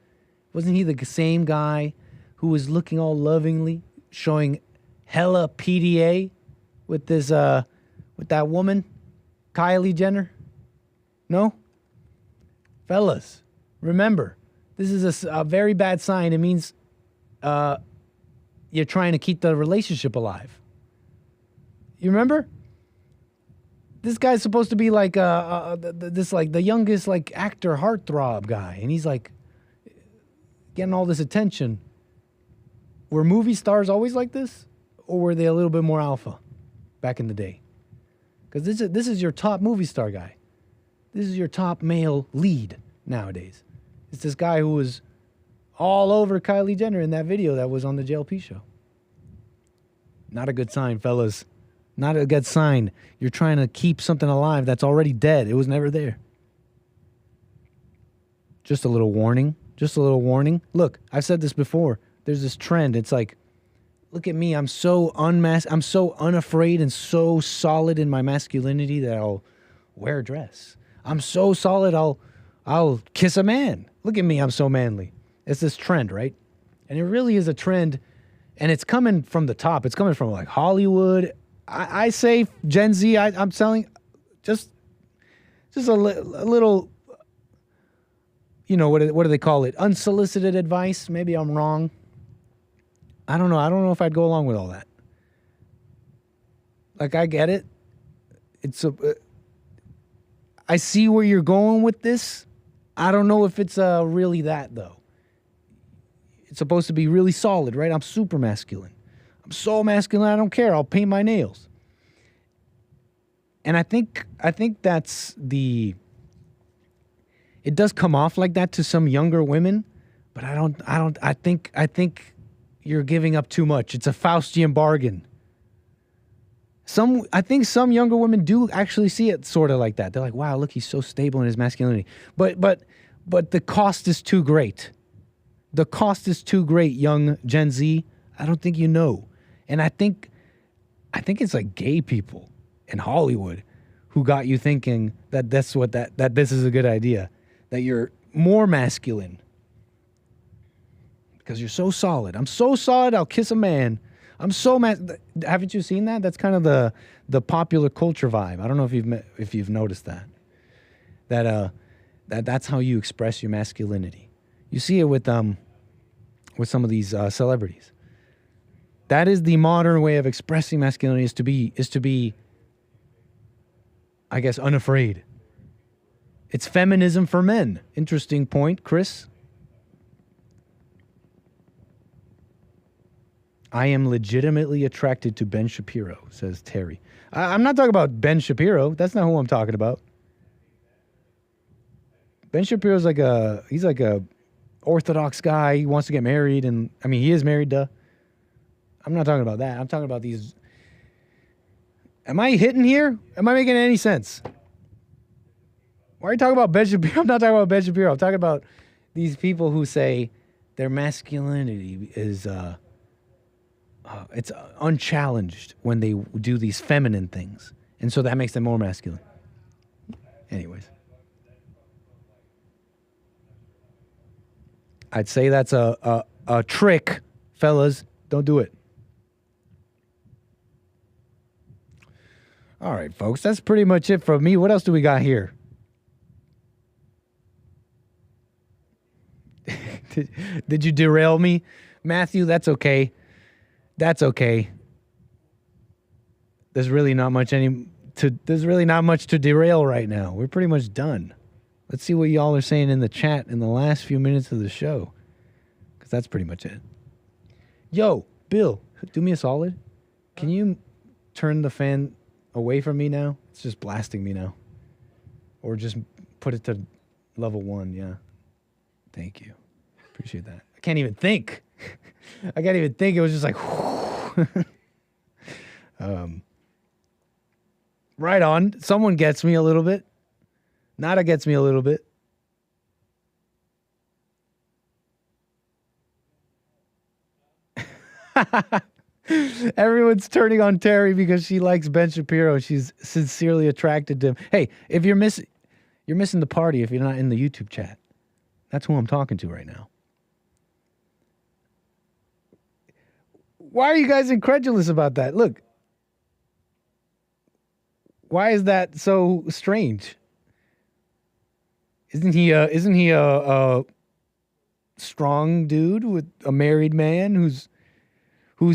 S7: Wasn't he the same guy who was looking all lovingly, showing hella PDA with this with that woman, Kylie Jenner? No? Fellas, remember, this is a very bad sign. It means you're trying to keep the relationship alive. You remember? This guy's supposed to be like this, like the youngest like actor heartthrob guy, and he's like getting all this attention. Were movie stars always like this, or were they a little bit more alpha back in the day? Because this is your top movie star guy. This is your top male lead nowadays. It's this guy who was all over Kylie Jenner in that video that was on the JLP show. Not a good sign, fellas. Not a good sign. You're trying to keep something alive that's already dead. It was never there. Just a little warning. Just a little warning. Look, I've said this before. There's this trend. It's like, look at me. I'm so I'm so unafraid and so solid in my masculinity that I'll wear a dress. I'm so solid I'll kiss a man. Look at me. I'm so manly. It's this trend, right? And it really is a trend, and it's coming from the top. It's coming from like Hollywood. I say Gen Z, I'm selling just a little, you know, what do they call it? Unsolicited advice. Maybe I'm wrong. I don't know. I don't know if I'd go along with all that. Like, I get it. I see where you're going with this. I don't know if it's really that, though. It's supposed to be really solid, right? I'm super masculine. I'm so masculine, I don't care. I'll paint my nails. And I think that's it does come off like that to some younger women, but I think you're giving up too much. It's a Faustian bargain. I think some younger women do actually see it sort of like that. They're like, wow, look, he's so stable in his masculinity. But the cost is too great. The cost is too great, young Gen Z. I don't think you know. And I think it's like gay people in Hollywood who got you thinking that this is a good idea, that you're more masculine because you're so solid. I'm so solid, I'll kiss a man. I'm so haven't you seen that? That's kind of the popular culture vibe. I don't know if you've noticed that. That's how you express your masculinity. You see it with some of these celebrities. That is the modern way of expressing masculinity, is to be, I guess, unafraid. It's feminism for men. Interesting point, Chris. I am legitimately attracted to Ben Shapiro, says Terry. I'm not talking about Ben Shapiro. That's not who I'm talking about. Ben Shapiro's he's like a Orthodox guy. He wants to get married, and I mean, he is married, duh. I'm not talking about that. I'm talking about these. Am I hitting here? Am I making any sense? Why are you talking about Ben Shapiro? I'm not talking about Ben Shapiro. I'm talking about these people who say their masculinity is it's unchallenged when they do these feminine things, and so that makes them more masculine. Anyways, I'd say that's a trick, fellas. Don't do it. All right, folks, that's pretty much it from me. What else do we got here? Did you derail me, Matthew? That's okay. That's okay. There's really not much to derail right now. We're pretty much done. Let's see what y'all are saying in the chat in the last few minutes of the show, because that's pretty much it. Yo, Bill, do me a solid. Can you turn the fan away from me now? It's just blasting me now. Or just put it to level 1, yeah. Thank you. Appreciate that. I can't even think. I can't even think. It was just like, right on. Someone gets me a little bit. Nada gets me a little bit. Everyone's turning on Terry because she likes Ben Shapiro. She's sincerely attracted to him. Hey, if you're missing the party if you're not in the YouTube chat. That's who I'm talking to right now. Why are you guys incredulous about that? Look. Why is that so strange? Isn't he a strong dude with a married man who's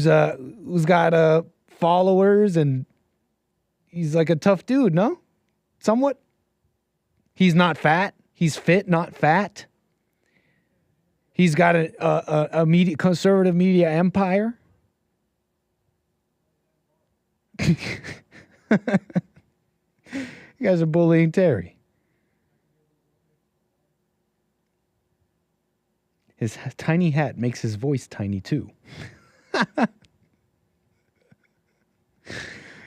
S7: got followers, and he's like a tough dude, no? Somewhat. He's not fat. He's fit, not fat. He's got a conservative media empire. You guys are bullying Terry. His tiny hat makes his voice tiny too.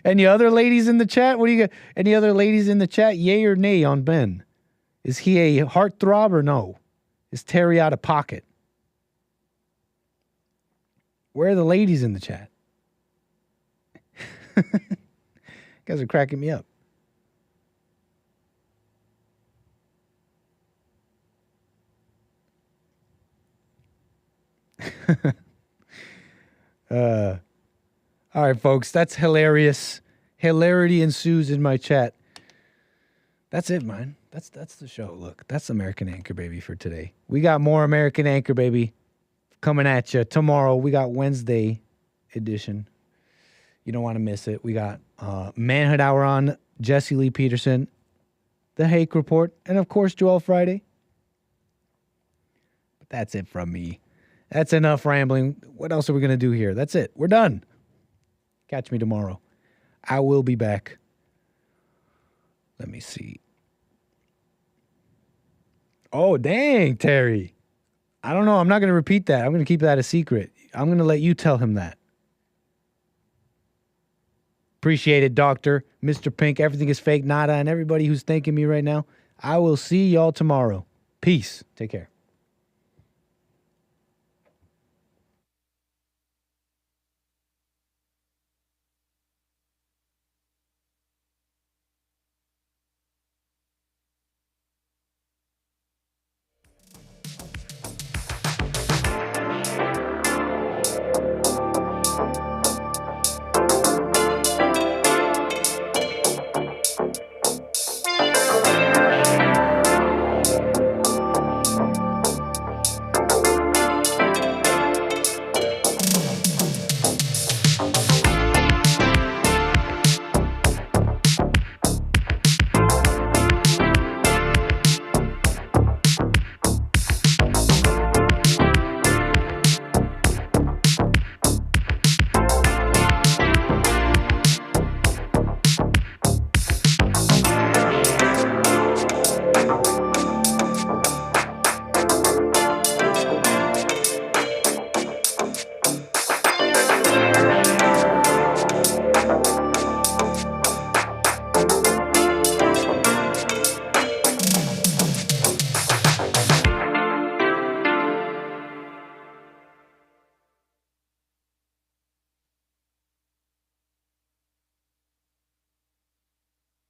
S7: Any other ladies in the chat? What do you got? Any other ladies in the chat? Yay or nay on Ben? Is he a heartthrob or no? Is Terry out of pocket? Where are the ladies in the chat? You guys are cracking me up. All right, folks, that's hilarious. Hilarity ensues in my chat. That's it, man. That's the show. Look, that's American Anchor Baby for today. We got more American Anchor Baby coming at you tomorrow. We got Wednesday edition. You don't want to miss it. We got Manhood Hour on Jesse Lee Peterson, The Hake Report, and of course, Joel Friday. But that's it from me. That's enough rambling. What else are we going to do here? That's it. We're done. Catch me tomorrow. I will be back. Let me see. Oh, dang, Terry. I don't know. I'm not going to repeat that. I'm going to keep that a secret. I'm going to let you tell him that. Appreciate it, Doctor. Mr. Pink, everything is fake, nada, and everybody who's thanking me right now. I will see y'all tomorrow. Peace. Take care.